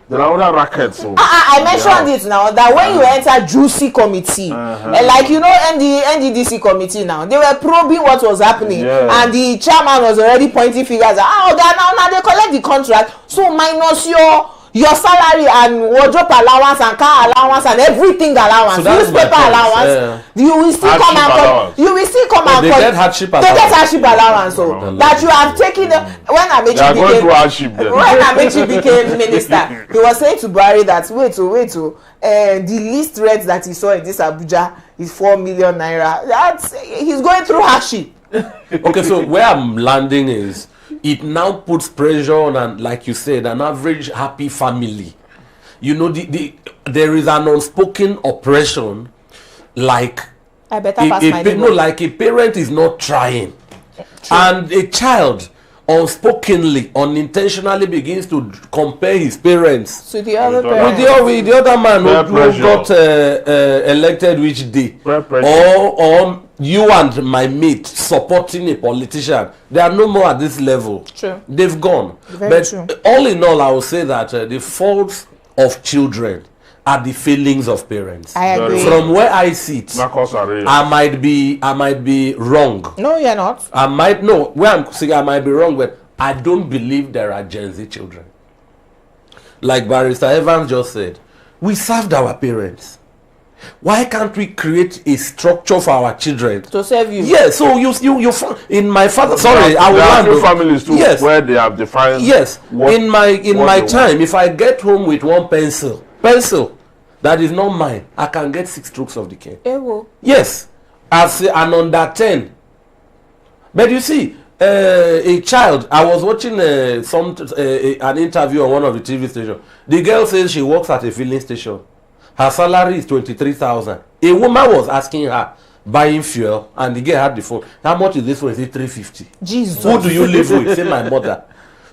There are other rackets. I mentioned it now that when you enter juicy committee, like NDDC committee now, they were probing what was happening, and the chairman was already pointing fingers. Now they collect the contract, so minus your salary and wardrobe allowance and car allowance and everything allowance, So newspaper allowance, you will still come and they get hardship they allowance. get hardship allowance. So that you have taken when Amechi became minister, he was saying to Buhari that the least rent that he saw in this Abuja is 4 million naira. He's going through hardship. Okay, so where I'm landing is, it now puts pressure on, like you said, an average happy family. You know, there is an unspoken oppression, like I better pass my neighbor. like a parent is not trying. True. And a child unspokenly, unintentionally begins to compare his parents to the other with the other man who got elected which day, or you and my mate supporting a politician. They are no more at this level. True. They've gone. Very true. All in all, I will say that the faults of children are the failings of parents. I agree. From where I sit, I might be wrong. No, you're not. Where I'm saying I might be wrong, but I don't believe there are Gen Z children. Like Barrister Evans just said, we served our parents. Why can't we create a structure for our children to serve you? Yes. So you in my father. Sorry, I will handle families too. Yes. Where they have defined. Yes. In my time, if I get home with one pencil that is not mine, I can get 6 strokes of the cane. Yes, as an under 10. But you see, a child. I was watching an interview on one of the TV stations. The girl says she works at a filling station. Her salary is 23,000. A woman was asking her, buying fuel, and the girl had the phone. How much is this one? Is it 350? Jesus. Who do you live with? Say my mother.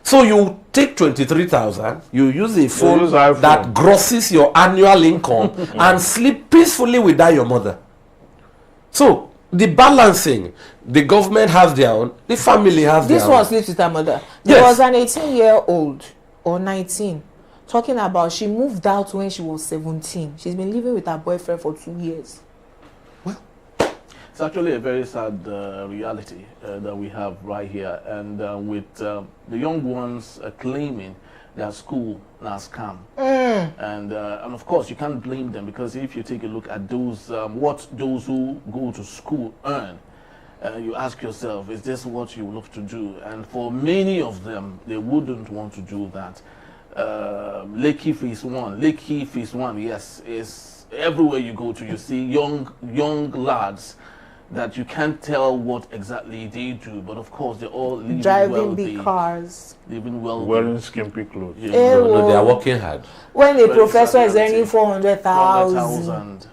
So you take 23,000, you use a phone that grosses your annual income and sleep peacefully without your mother. So the balancing, the government has their own, the family has their own. This one sleeps with her mother. There was an 18-year-old or 19 talking about she moved out when she was 17. She's been living with her boyfriend for 2 years. Well, it's actually a very sad reality that we have right here, and with the young ones claiming their school now scam, and of course you can't blame them, because if you take a look at those what those who go to school earn, you ask yourself, is this what you love to do? And for many of them, they wouldn't want to do that. Lekki Phase 1, yes, is everywhere you go to, you see young lads that you can't tell what exactly they do, but of course they're all living driving big cars, living well, wearing skimpy clothes. No, they are working hard. When a professor is earning 400,000,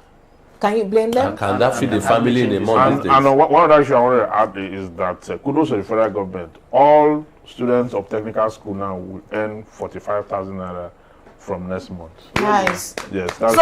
can you blame them? Can that feed the family in a month? And one other issue I want to add is that kudos to the federal government. All students of technical school now will earn 45,000 naira from next month. Nice. Yes. That's a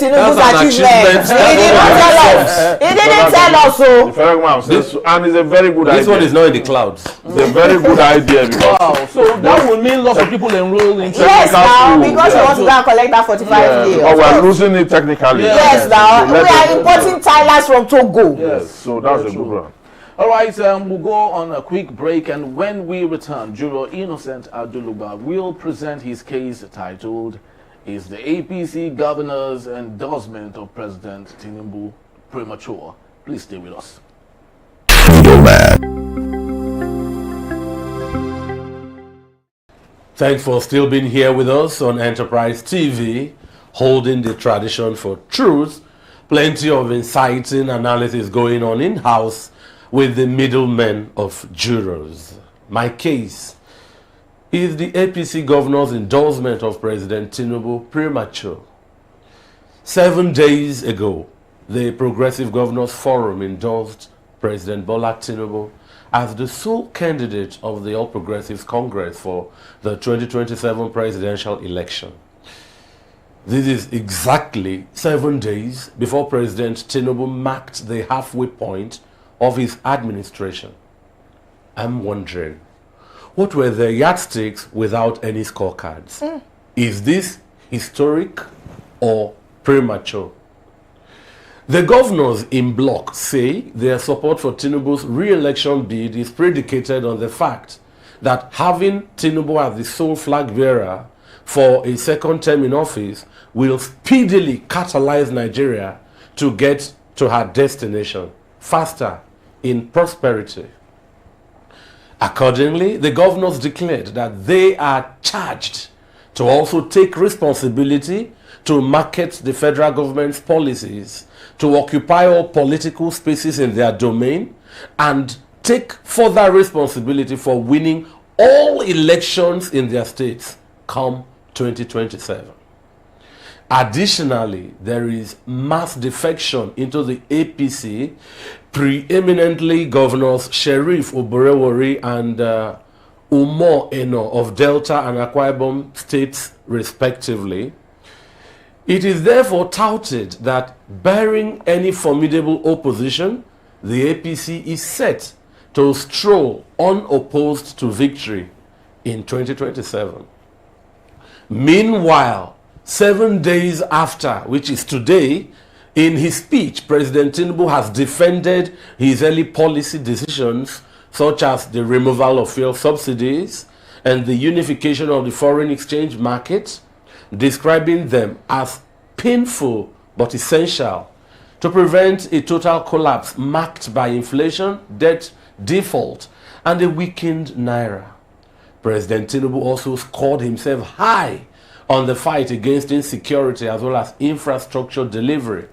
Tinubu's achievement. He did not tell us. He didn't tell us so. The federal government says so, and it's a very good idea. This one is not in the clouds. It's a very good idea because wow. So that would mean lots of people enroll in yes, now because you want to go and collect that 45K. Oh, we're losing it technically. Yes, now we are importing tilers from Togo. Yes, so that's a good one. All right, we'll go on a quick break, and when we return, Juror Innocent Aduluba will present his case titled, "Is the APC Governor's Endorsement of President Tinubu Premature?" Please stay with us. Thanks for still being here with us on Enterprise TV, holding the tradition for truth. Plenty of inciting analysis going on in-house with the middlemen of jurors. My case is the APC governor's endorsement of President Tinubu premature. 7 days ago, the Progressive Governors Forum endorsed President Bola Tinubu as the sole candidate of the All Progressives Congress for the 2027 presidential election. This is exactly 7 days before President Tinubu marked the halfway point of his administration. I'm wondering, what were the yardsticks without any scorecards? Is this historic or premature? The governors in bloc say their support for Tinubu's re-election bid is predicated on the fact that having Tinubu as the sole flag bearer for a second term in office will speedily catalyze Nigeria to get to her destination faster in prosperity. Accordingly, the governors declared that they are charged to also take responsibility to market the federal government's policies, to occupy all political spaces in their domain, and take further responsibility for winning all elections in their states come 2027. Additionally, there is mass defection into the APC, preeminently Governors Sheriff Oborewori and Umo Eno of Delta and Akwa Ibom states respectively. It is therefore touted that barring any formidable opposition, the APC is set to stroll unopposed to victory in 2027. Meanwhile, 7 days after, which is today, in his speech, President Tinubu has defended his early policy decisions such as the removal of fuel subsidies and the unification of the foreign exchange market, describing them as painful but essential to prevent a total collapse marked by inflation, debt default, and a weakened naira. President Tinubu also scored himself high on the fight against insecurity as well as infrastructure delivery.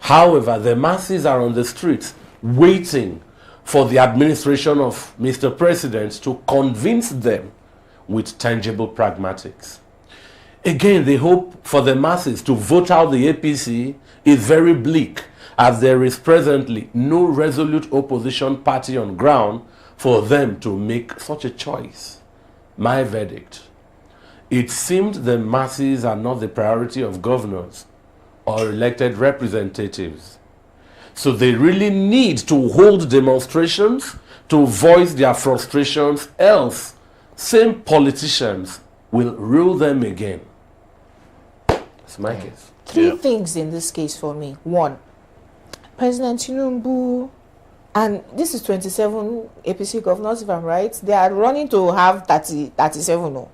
However, the masses are on the streets waiting for the administration of Mr. President to convince them with tangible pragmatics. Again, the hope for the masses to vote out the APC is very bleak, as there is presently no resolute opposition party on ground for them to make such a choice. My verdict: it seemed the masses are not the priority of governors or elected representatives. So they really need to hold demonstrations to voice their frustrations, else same politicians will rule them again. That's my case. Three things in this case for me. One, President Tinubu, and this is 27 APC governors, if I'm right, they are running to have 37. No.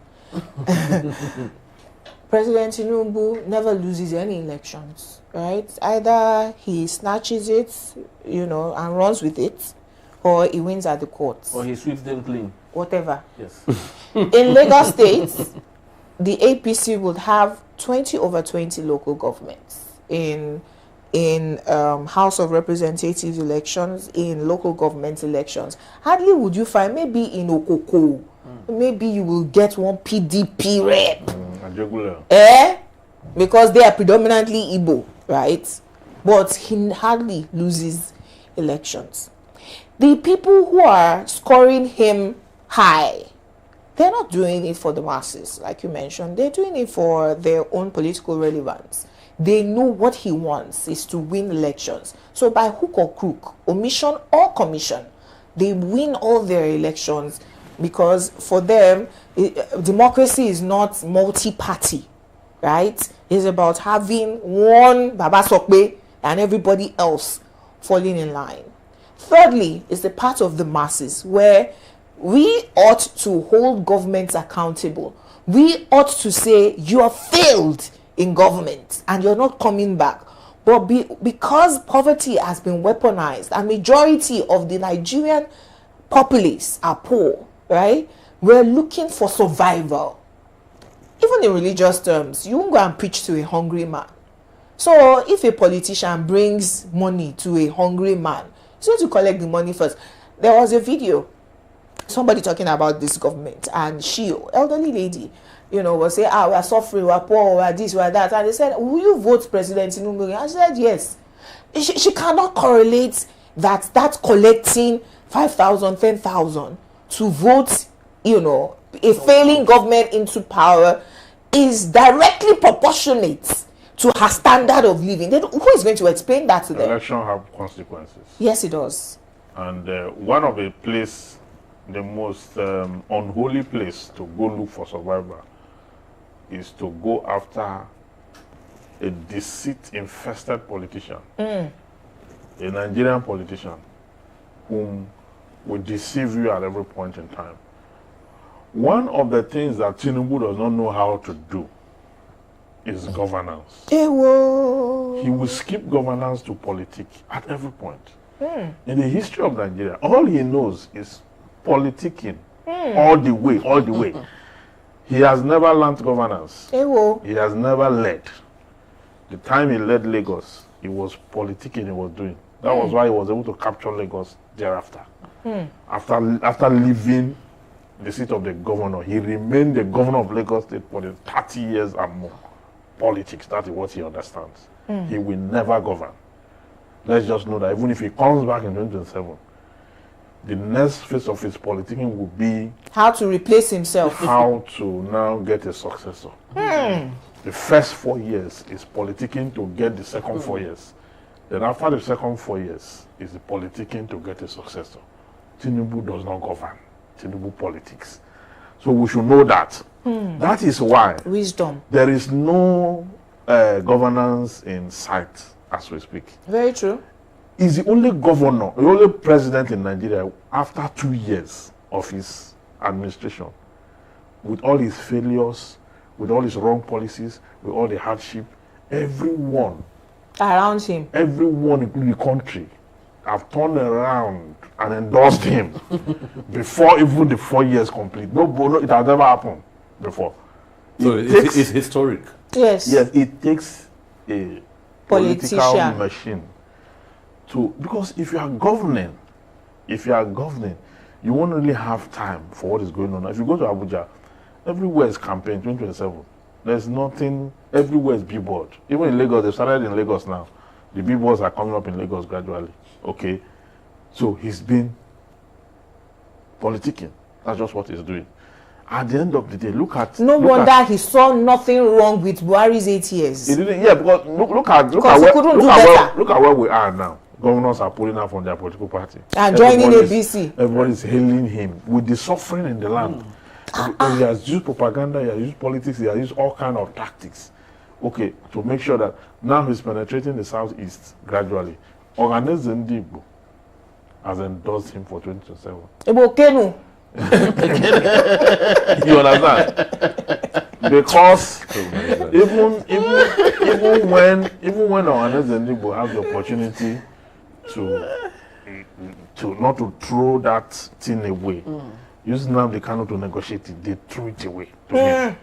President Tinubu never loses any elections, right? Either he snatches it, and runs with it, or he wins at the courts. Or he sweeps them clean. Whatever. Yes. In Lagos State, the APC would have 20 over 20 local governments in House of Representatives elections, in local government elections. Hardly would you find, maybe in Okoko, maybe you will get one PDP rep. Because they are predominantly Igbo, right? But he hardly loses elections. The people who are scoring him high, they're not doing it for the masses, like you mentioned. They're doing it for their own political relevance. They know what he wants is to win elections. So by hook or crook, omission or commission, they win all their elections, because for them, democracy is not multi-party, right? It's about having one Baba Sokbe and everybody else falling in line. Thirdly, is the part of the masses where we ought to hold governments accountable. We ought to say, you have failed in government and you're not coming back. But because poverty has been weaponized, a majority of the Nigerian populace are poor, right? We're looking for survival. Even in religious terms, you won't go and preach to a hungry man. So if a politician brings money to a hungry man, he's going to collect the money first. There was a video, somebody talking about this government, and she, elderly lady, was saying, we are suffering, we are poor, we are this, we are that. And they said, will you vote President Tinubu? And she said, yes. She cannot correlate that collecting 5,000, 10,000 to vote, you know, a failing government into power is directly proportionate to her standard of living. Then who is going to explain that to them? Election have consequences. Yes, it does. And one of the place, the most unholy place to go look for survivor is to go after a deceit-infested politician, a Nigerian politician, whom will deceive you at every point in time. One of the things that Tinubu does not know how to do is governance. He will skip governance to politics at every point. In the history of Nigeria, all he knows is politicking all the way, all the way. He has never learned governance. He has never led. The time he led Lagos, it was politicking he was doing. That was why he was able to capture Lagos thereafter. After leaving the seat of the governor, he remained the governor of Lagos State for the 30 years and more. Politics, that is what he understands. He will never govern. Let's just know that even if he comes back in 2027, the next phase of his politicking will be how to replace himself. How to now get a successor. The first 4 years is politicking to get the second 4 years. Then after the second 4 years is the politicking to get a successor. Tinubu does not govern. Tinubu politics. So we should know that. That is why wisdom. There is no governance in sight as we speak. Very true. He's the only governor, the only president in Nigeria after 2 years of his administration, with all his failures, with all his wrong policies, with all the hardship, everyone around him, everyone in the country have turned around and endorsed him before even the 4 years complete. No, it has never happened before. So it's historic. Yes. Yes, it takes a political machine to, because if you are governing, you won't really have time for what is going on. If you go to Abuja, everywhere is campaign 2027. There's nothing, everywhere is billboard. Even in Lagos, they started in Lagos now. The billboards are coming up in Lagos gradually. Okay, so he's been politicking. That's just what he's doing. At the end of the day, look at. No wonder he saw nothing wrong with Buhari's 8 years. He didn't, yeah, because look at where we are now. Governors are pulling out from their political party and joining ABC. Everybody's hailing him with the suffering in the land. He has used propaganda, he has used politics, he has used all kinds of tactics. Okay, to make sure that now he's penetrating the southeast gradually. Organize Ndibo has endorsed him for 2027. You understand? Because even when Organize Ndibo have the opportunity to not to throw that thing away, using now the cannot to negotiate it, they threw it away to him.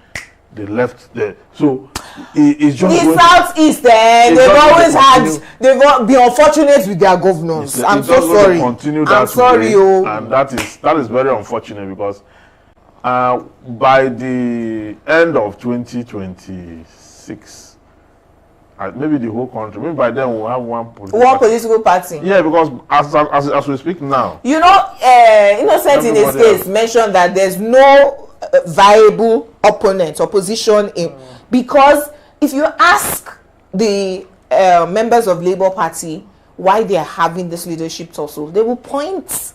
They left there. So it's just the southeast. They've been unfortunate with their governors. I'm so sorry. Continue that, I'm sorry, and that is very unfortunate because by the end of 2026, maybe the whole country, maybe by then we'll have one political party. Yeah, because as we speak now, you know, Innocent in his case mentioned that there's no viable opposition in, because if you ask the members of Labour Party why they are having this leadership tussle, they will point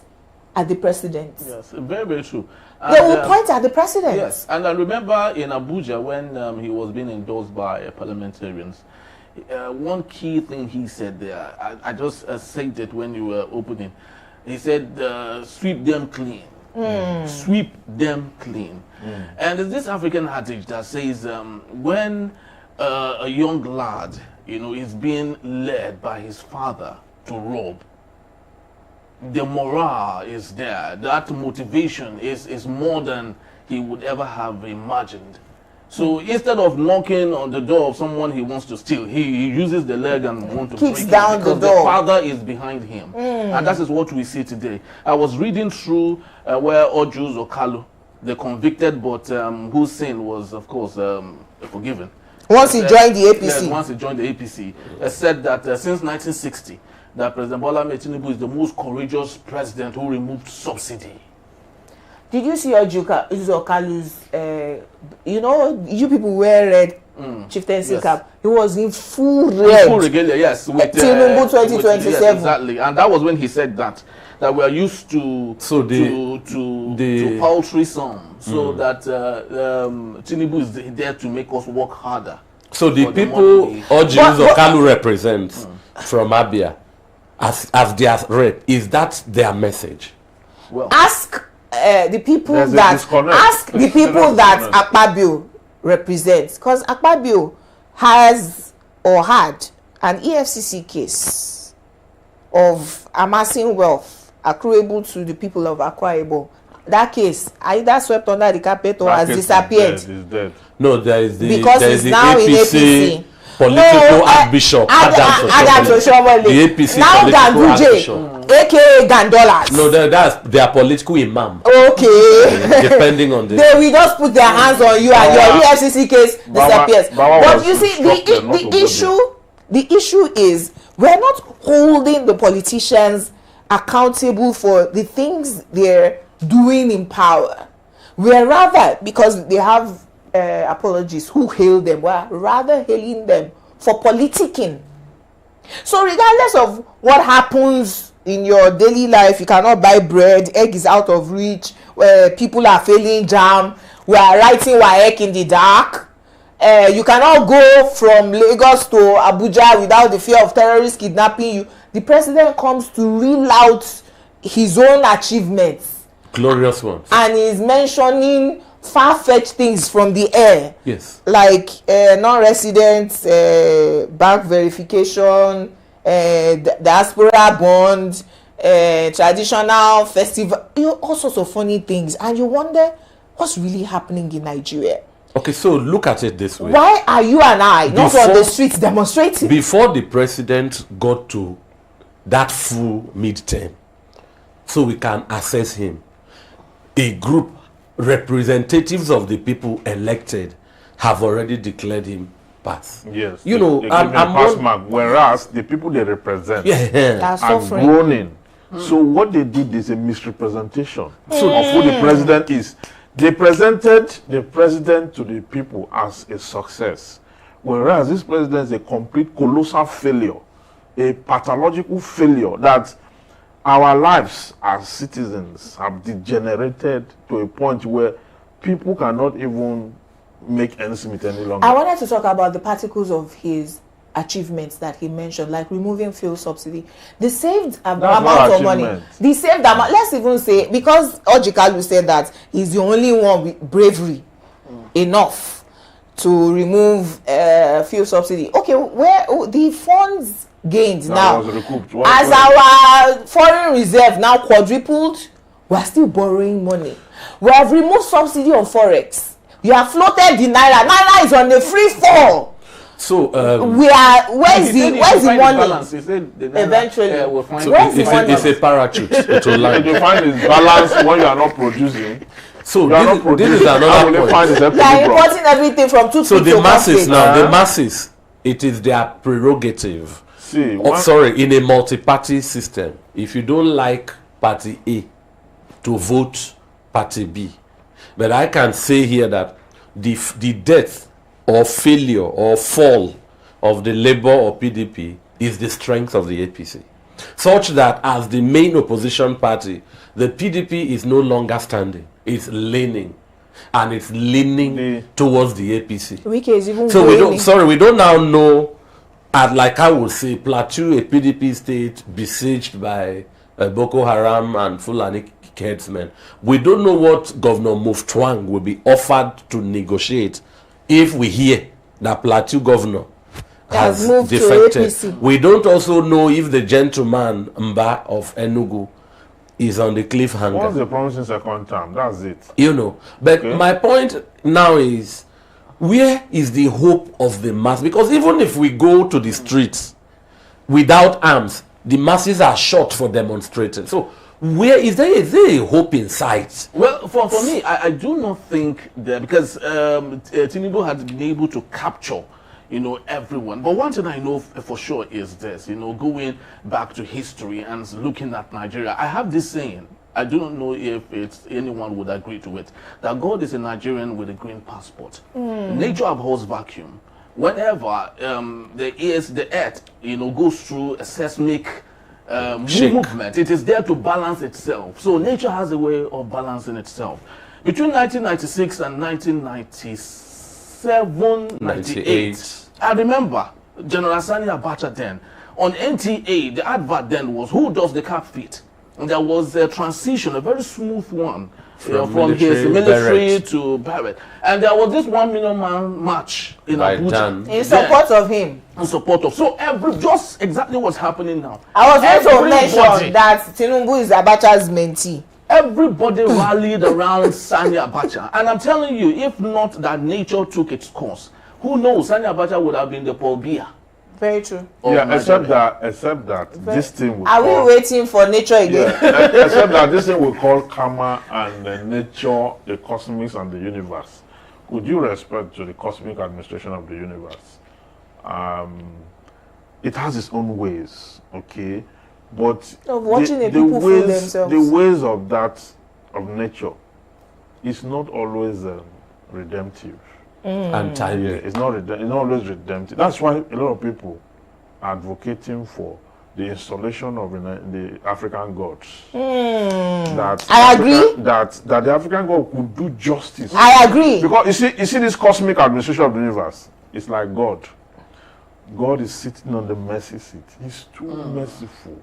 at the president. Yes, very, very true. They will point at the president. Yes, and I remember in Abuja when he was being endorsed by parliamentarians, one key thing he said there, I just said it when you were opening. He said, sweep them clean. Sweep them clean. And there's this African adage that says when a young lad, you know, is being led by his father to rob, the morale is there. That motivation is more than he would ever have imagined. So instead of knocking on the door of someone he wants to steal, he uses the leg and wants to kicks break down it because the door. The father is behind him. And that is what we see today. I was reading through where Ojus Okalu, the convicted but whose sin was, of course, forgiven. Once he joined the APC. Yes, once he joined the APC, said that since 1960, that President Bola Ahmed Tinubu is the most courageous president who removed subsidy. Did you see Kalu's, you know, you people wear red chieftaincy cap? He was in full red. Full regalia, yes. With Tinubu 2027. Yes, exactly. And that was when he said that we are used to paltry sum, so that Tinubu is there to make us work harder. So the people Ojiuzo Kalu represents from Abia, as their rep, is that their message? Well, ask the people that Akpabio represents, because Akpabio has or had an EFCC case of amassing wealth accruable to the people of Akwa Ibom. That case either swept under the carpet or has disappeared. Is dead. No, there is the because there is it's the now APC in APC. political archbishop Adams Oshomole. The APC now political Ganduje, archbishop. aka Gandolas. No, that's their political imam. Okay. Depending on the. They will just put their hands on you and your EFCC case disappears. But you see, the issue is we're not holding the politicians accountable for the things they're doing in power. We're rather, because they have apologists who hail them, we're rather hailing them for politicking. So regardless of what happens in your daily life, you cannot buy bread, egg is out of reach, people are failing jam, we are writing WAEC in the dark, you cannot go from Lagos to Abuja without the fear of terrorists kidnapping you. The president comes to reel out his own achievements, glorious ones, and is mentioning far-fetched things from the air. Yes, like non-resident bank verification, diaspora bond, traditional festival, all sorts of funny things, and you wonder what's really happening in Nigeria. Okay, so look at it this way. Why are you and I not on the streets demonstrating? Before the president got to that full midterm, so we can assess him, a group, representatives of the people elected, have already declared him pass. Yes, you know, I'm pass mark, whereas the people they represent are groaning. So what they did is a misrepresentation of who the president is. They presented the president to the people as a success, whereas this president is a complete colossal failure, a pathological failure, that our lives as citizens have degenerated to a point where people cannot even make ends meet any longer. I wanted to talk about the particles of his achievements that he mentioned, like removing fuel subsidy. They saved amount of money. They saved amount. Let's even say, because Ojikalu said that he's the only one with bravery enough to remove fuel subsidy. Okay, where the funds gained now, as our foreign reserve now quadrupled, we are still borrowing money. We have removed subsidy on forex. You have floated the naira. Naira is on the free fall. So where's the money? Eventually, so it's a parachute. It will land. You find its balance when you are not producing. So this is another point. They are importing everything from two. So the masses now, the masses, it is their prerogative. See, in a multi-party system, if you don't like party A, to vote party B. But I can say here that the death or failure or fall of the Labour or PDP is the strength of the APC, such that as the main opposition party, the PDP is no longer standing, it's leaning, and it's leaning towards the APC. So we don't now know, like I would say, Plateau, a PDP state besieged by Boko Haram and Fulani headsmen. We don't know what Governor Muftwang will be offered to negotiate if we hear that Plateau governor has defected. We don't also know if the gentleman Mba of Enugu is on the cliffhanger. Once they promising second term, that's it. You know, but my point now is, where is the hope of the mass? Because even if we go to the streets without arms, the masses are shot for demonstrating. So where is there a hope in sight? Well, for me, I do not think that, because Tinubu has been able to capture, everyone. But one thing I know for sure is this, going back to history and looking at Nigeria, I have this saying, I do not know if anyone would agree to it, that God is a Nigerian with a green passport. Nature abhors vacuum. Whenever the earth, goes through a seismic movement, it is there to balance itself. So nature has a way of balancing itself. Between 1996 and 1997, 98, I remember General Sani Abacha then, on NTA, the advert then was, who does the cap fit? And there was a transition, a very smooth one, from his military to Barrett. And there was this 1 million man march in Abuja. In support of him. In support of. So just exactly what's happening now. I was going to mention that Tinubu is Abacha's mentee. Everybody rallied around Sani Abacha. And I'm telling you, if not that nature took its course, who knows, Sani Abacha would have been the Paul Biya. Very true. Yeah, except that this thing will Are we waiting for nature again? Yeah, except that this thing we call karma and nature, the cosmics and the universe. With due respect to the cosmic administration of the universe, it has its own ways, okay? But the ways of nature is not always redemptive. And timely. Yeah, it's not always redemptive. That's why a lot of people are advocating for the installation of the African gods. I agree. That the African god could do justice. I agree. Because you see this cosmic administration of the universe. It's like God. God is sitting on the mercy seat. He's too merciful.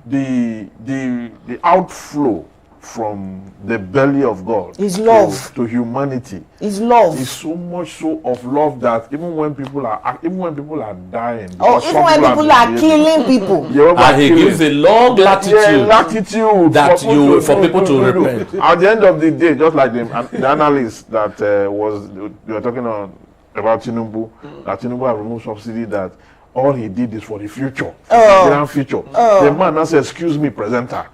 The outflow from the belly of God is love to humanity. Is love. Is so much so of love that even when people are dying, even when people are killing people, and he gives a long latitude that for people to repent. At the end of the day, just like the analyst that we were talking about Tinubu, that Tinubu have removed subsidy, that all he did is for the future, the future. The man now says, "Excuse me, presenter.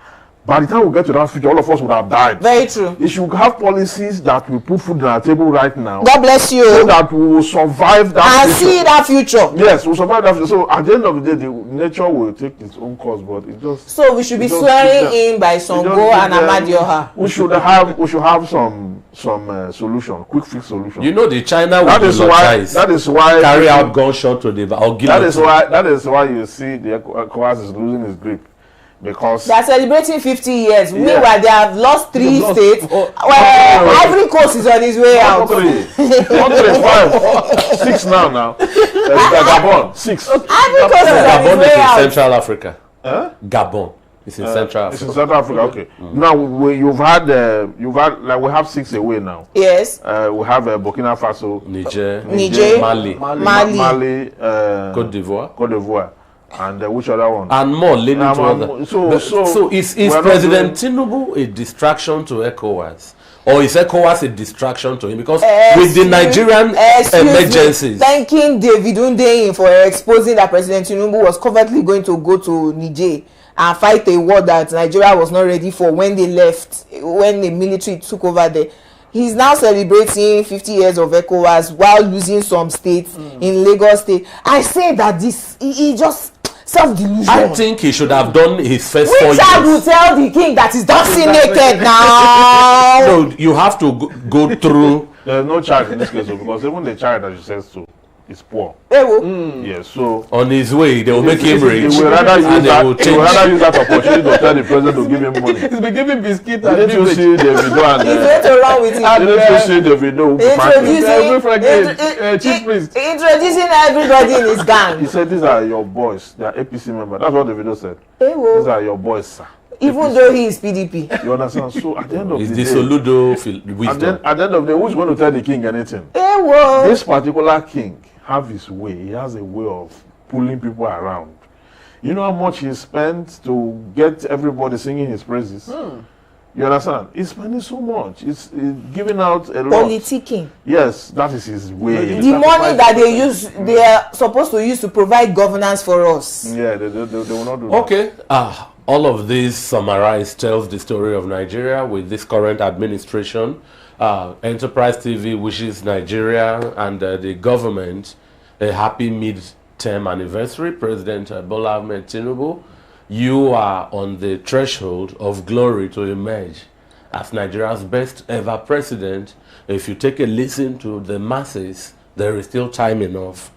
By the time we get to that future, all of us would have died." Very true. You should have policies that will put food on our table right now. God bless you. So that we will survive that and future. See that future. Yes, we'll survive that future. So at the end of the day, the nature will take its own course, but it just. So we should be swearing in by Songo and Amadioha. We should have some solution, quick fix solution. The China will that is why carry out gunshot to the that is why you see the ECOWAS is losing its grip. Because they are celebrating 50 years. Yeah. Meanwhile, they have lost 3 states. Ivory Coast is on his way out. 3, 5, 6 now. Gabon, 6. Ivory Coast is on his way out. In Central Africa. Gabon. It's in Central Africa. It's in Central Africa. Okay. Now you've had like we have 6 away now. Yes. We have Burkina Faso, Niger, Mali, Cote d'Ivoire. And which other one? And more leaning to other. So is President Tinubu a distraction to ECOWAS? Or is ECOWAS a distraction to him? Because with the Nigerian emergencies. Thanking David Undeyin for exposing that President Tinubu was covertly going to go to Niger and fight a war that Nigeria was not ready for when they left, when the military took over there. He's now celebrating 50 years of ECOWAS while losing some states in Lagos State. I say that he just self-delusion. I think he should have done his first 4 years. Which I will tell the king that is dancing naked now. No, you have to go through. There's no child in this case, because even the child that she says to is poor. Yes, so on his way they will make him rich. He will rather use that opportunity to tell the president to give him money. He's been giving biscuit. Didn't you see the video? And he's going to run with it. Didn't you see the video? Introducing everybody in his gang. He said, "These are your boys. They are APC members." That's what the video said. These are your boys, sir. Even though he is PDP. You understand? So at the end of the day, it's the Soludo wisdom. At the end of the day, who's going to tell the king anything? This particular king have his way. He has a way of pulling people around. You know how much he spent to get everybody singing his praises? You understand? He's spending so much. He's giving out a lot. Politicking. Yes, that is his way. The money that they are supposed to use to provide governance for us. Yeah, they will not do that. Okay. All of this summarized tells the story of Nigeria with this current administration. Enterprise TV wishes Nigeria and the government a happy mid-term anniversary. President Bola Ahmed Tinubu, you are on the threshold of glory to emerge as Nigeria's best ever president. If you take a listen to the masses, there is still time enough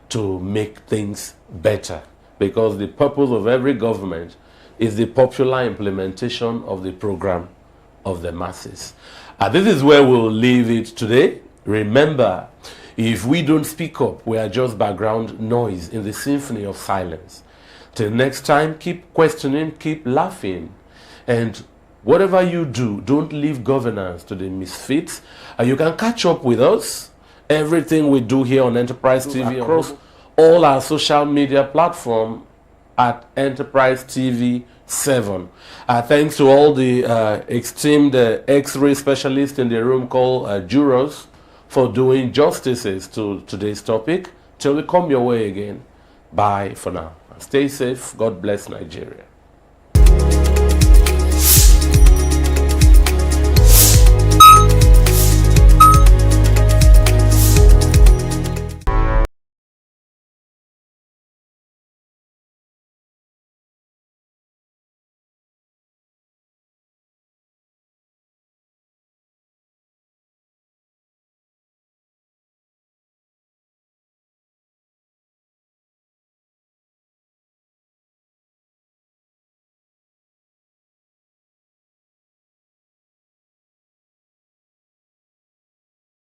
to make things better, because the purpose of every government is the popular implementation of the program of the masses. This is where we'll leave it today. Remember, if we don't speak up, we are just background noise in the symphony of silence. Till next time, keep questioning, keep laughing, and whatever you do, don't leave governance to the misfits. You can catch up with us, everything we do here on Enterprise TV across all our social media platforms at Enterprise TV 7. Thanks to all the esteemed X-ray specialists in the room called jurors for doing justices to today's topic. Till we come your way again, bye for now. Stay safe. God bless Nigeria.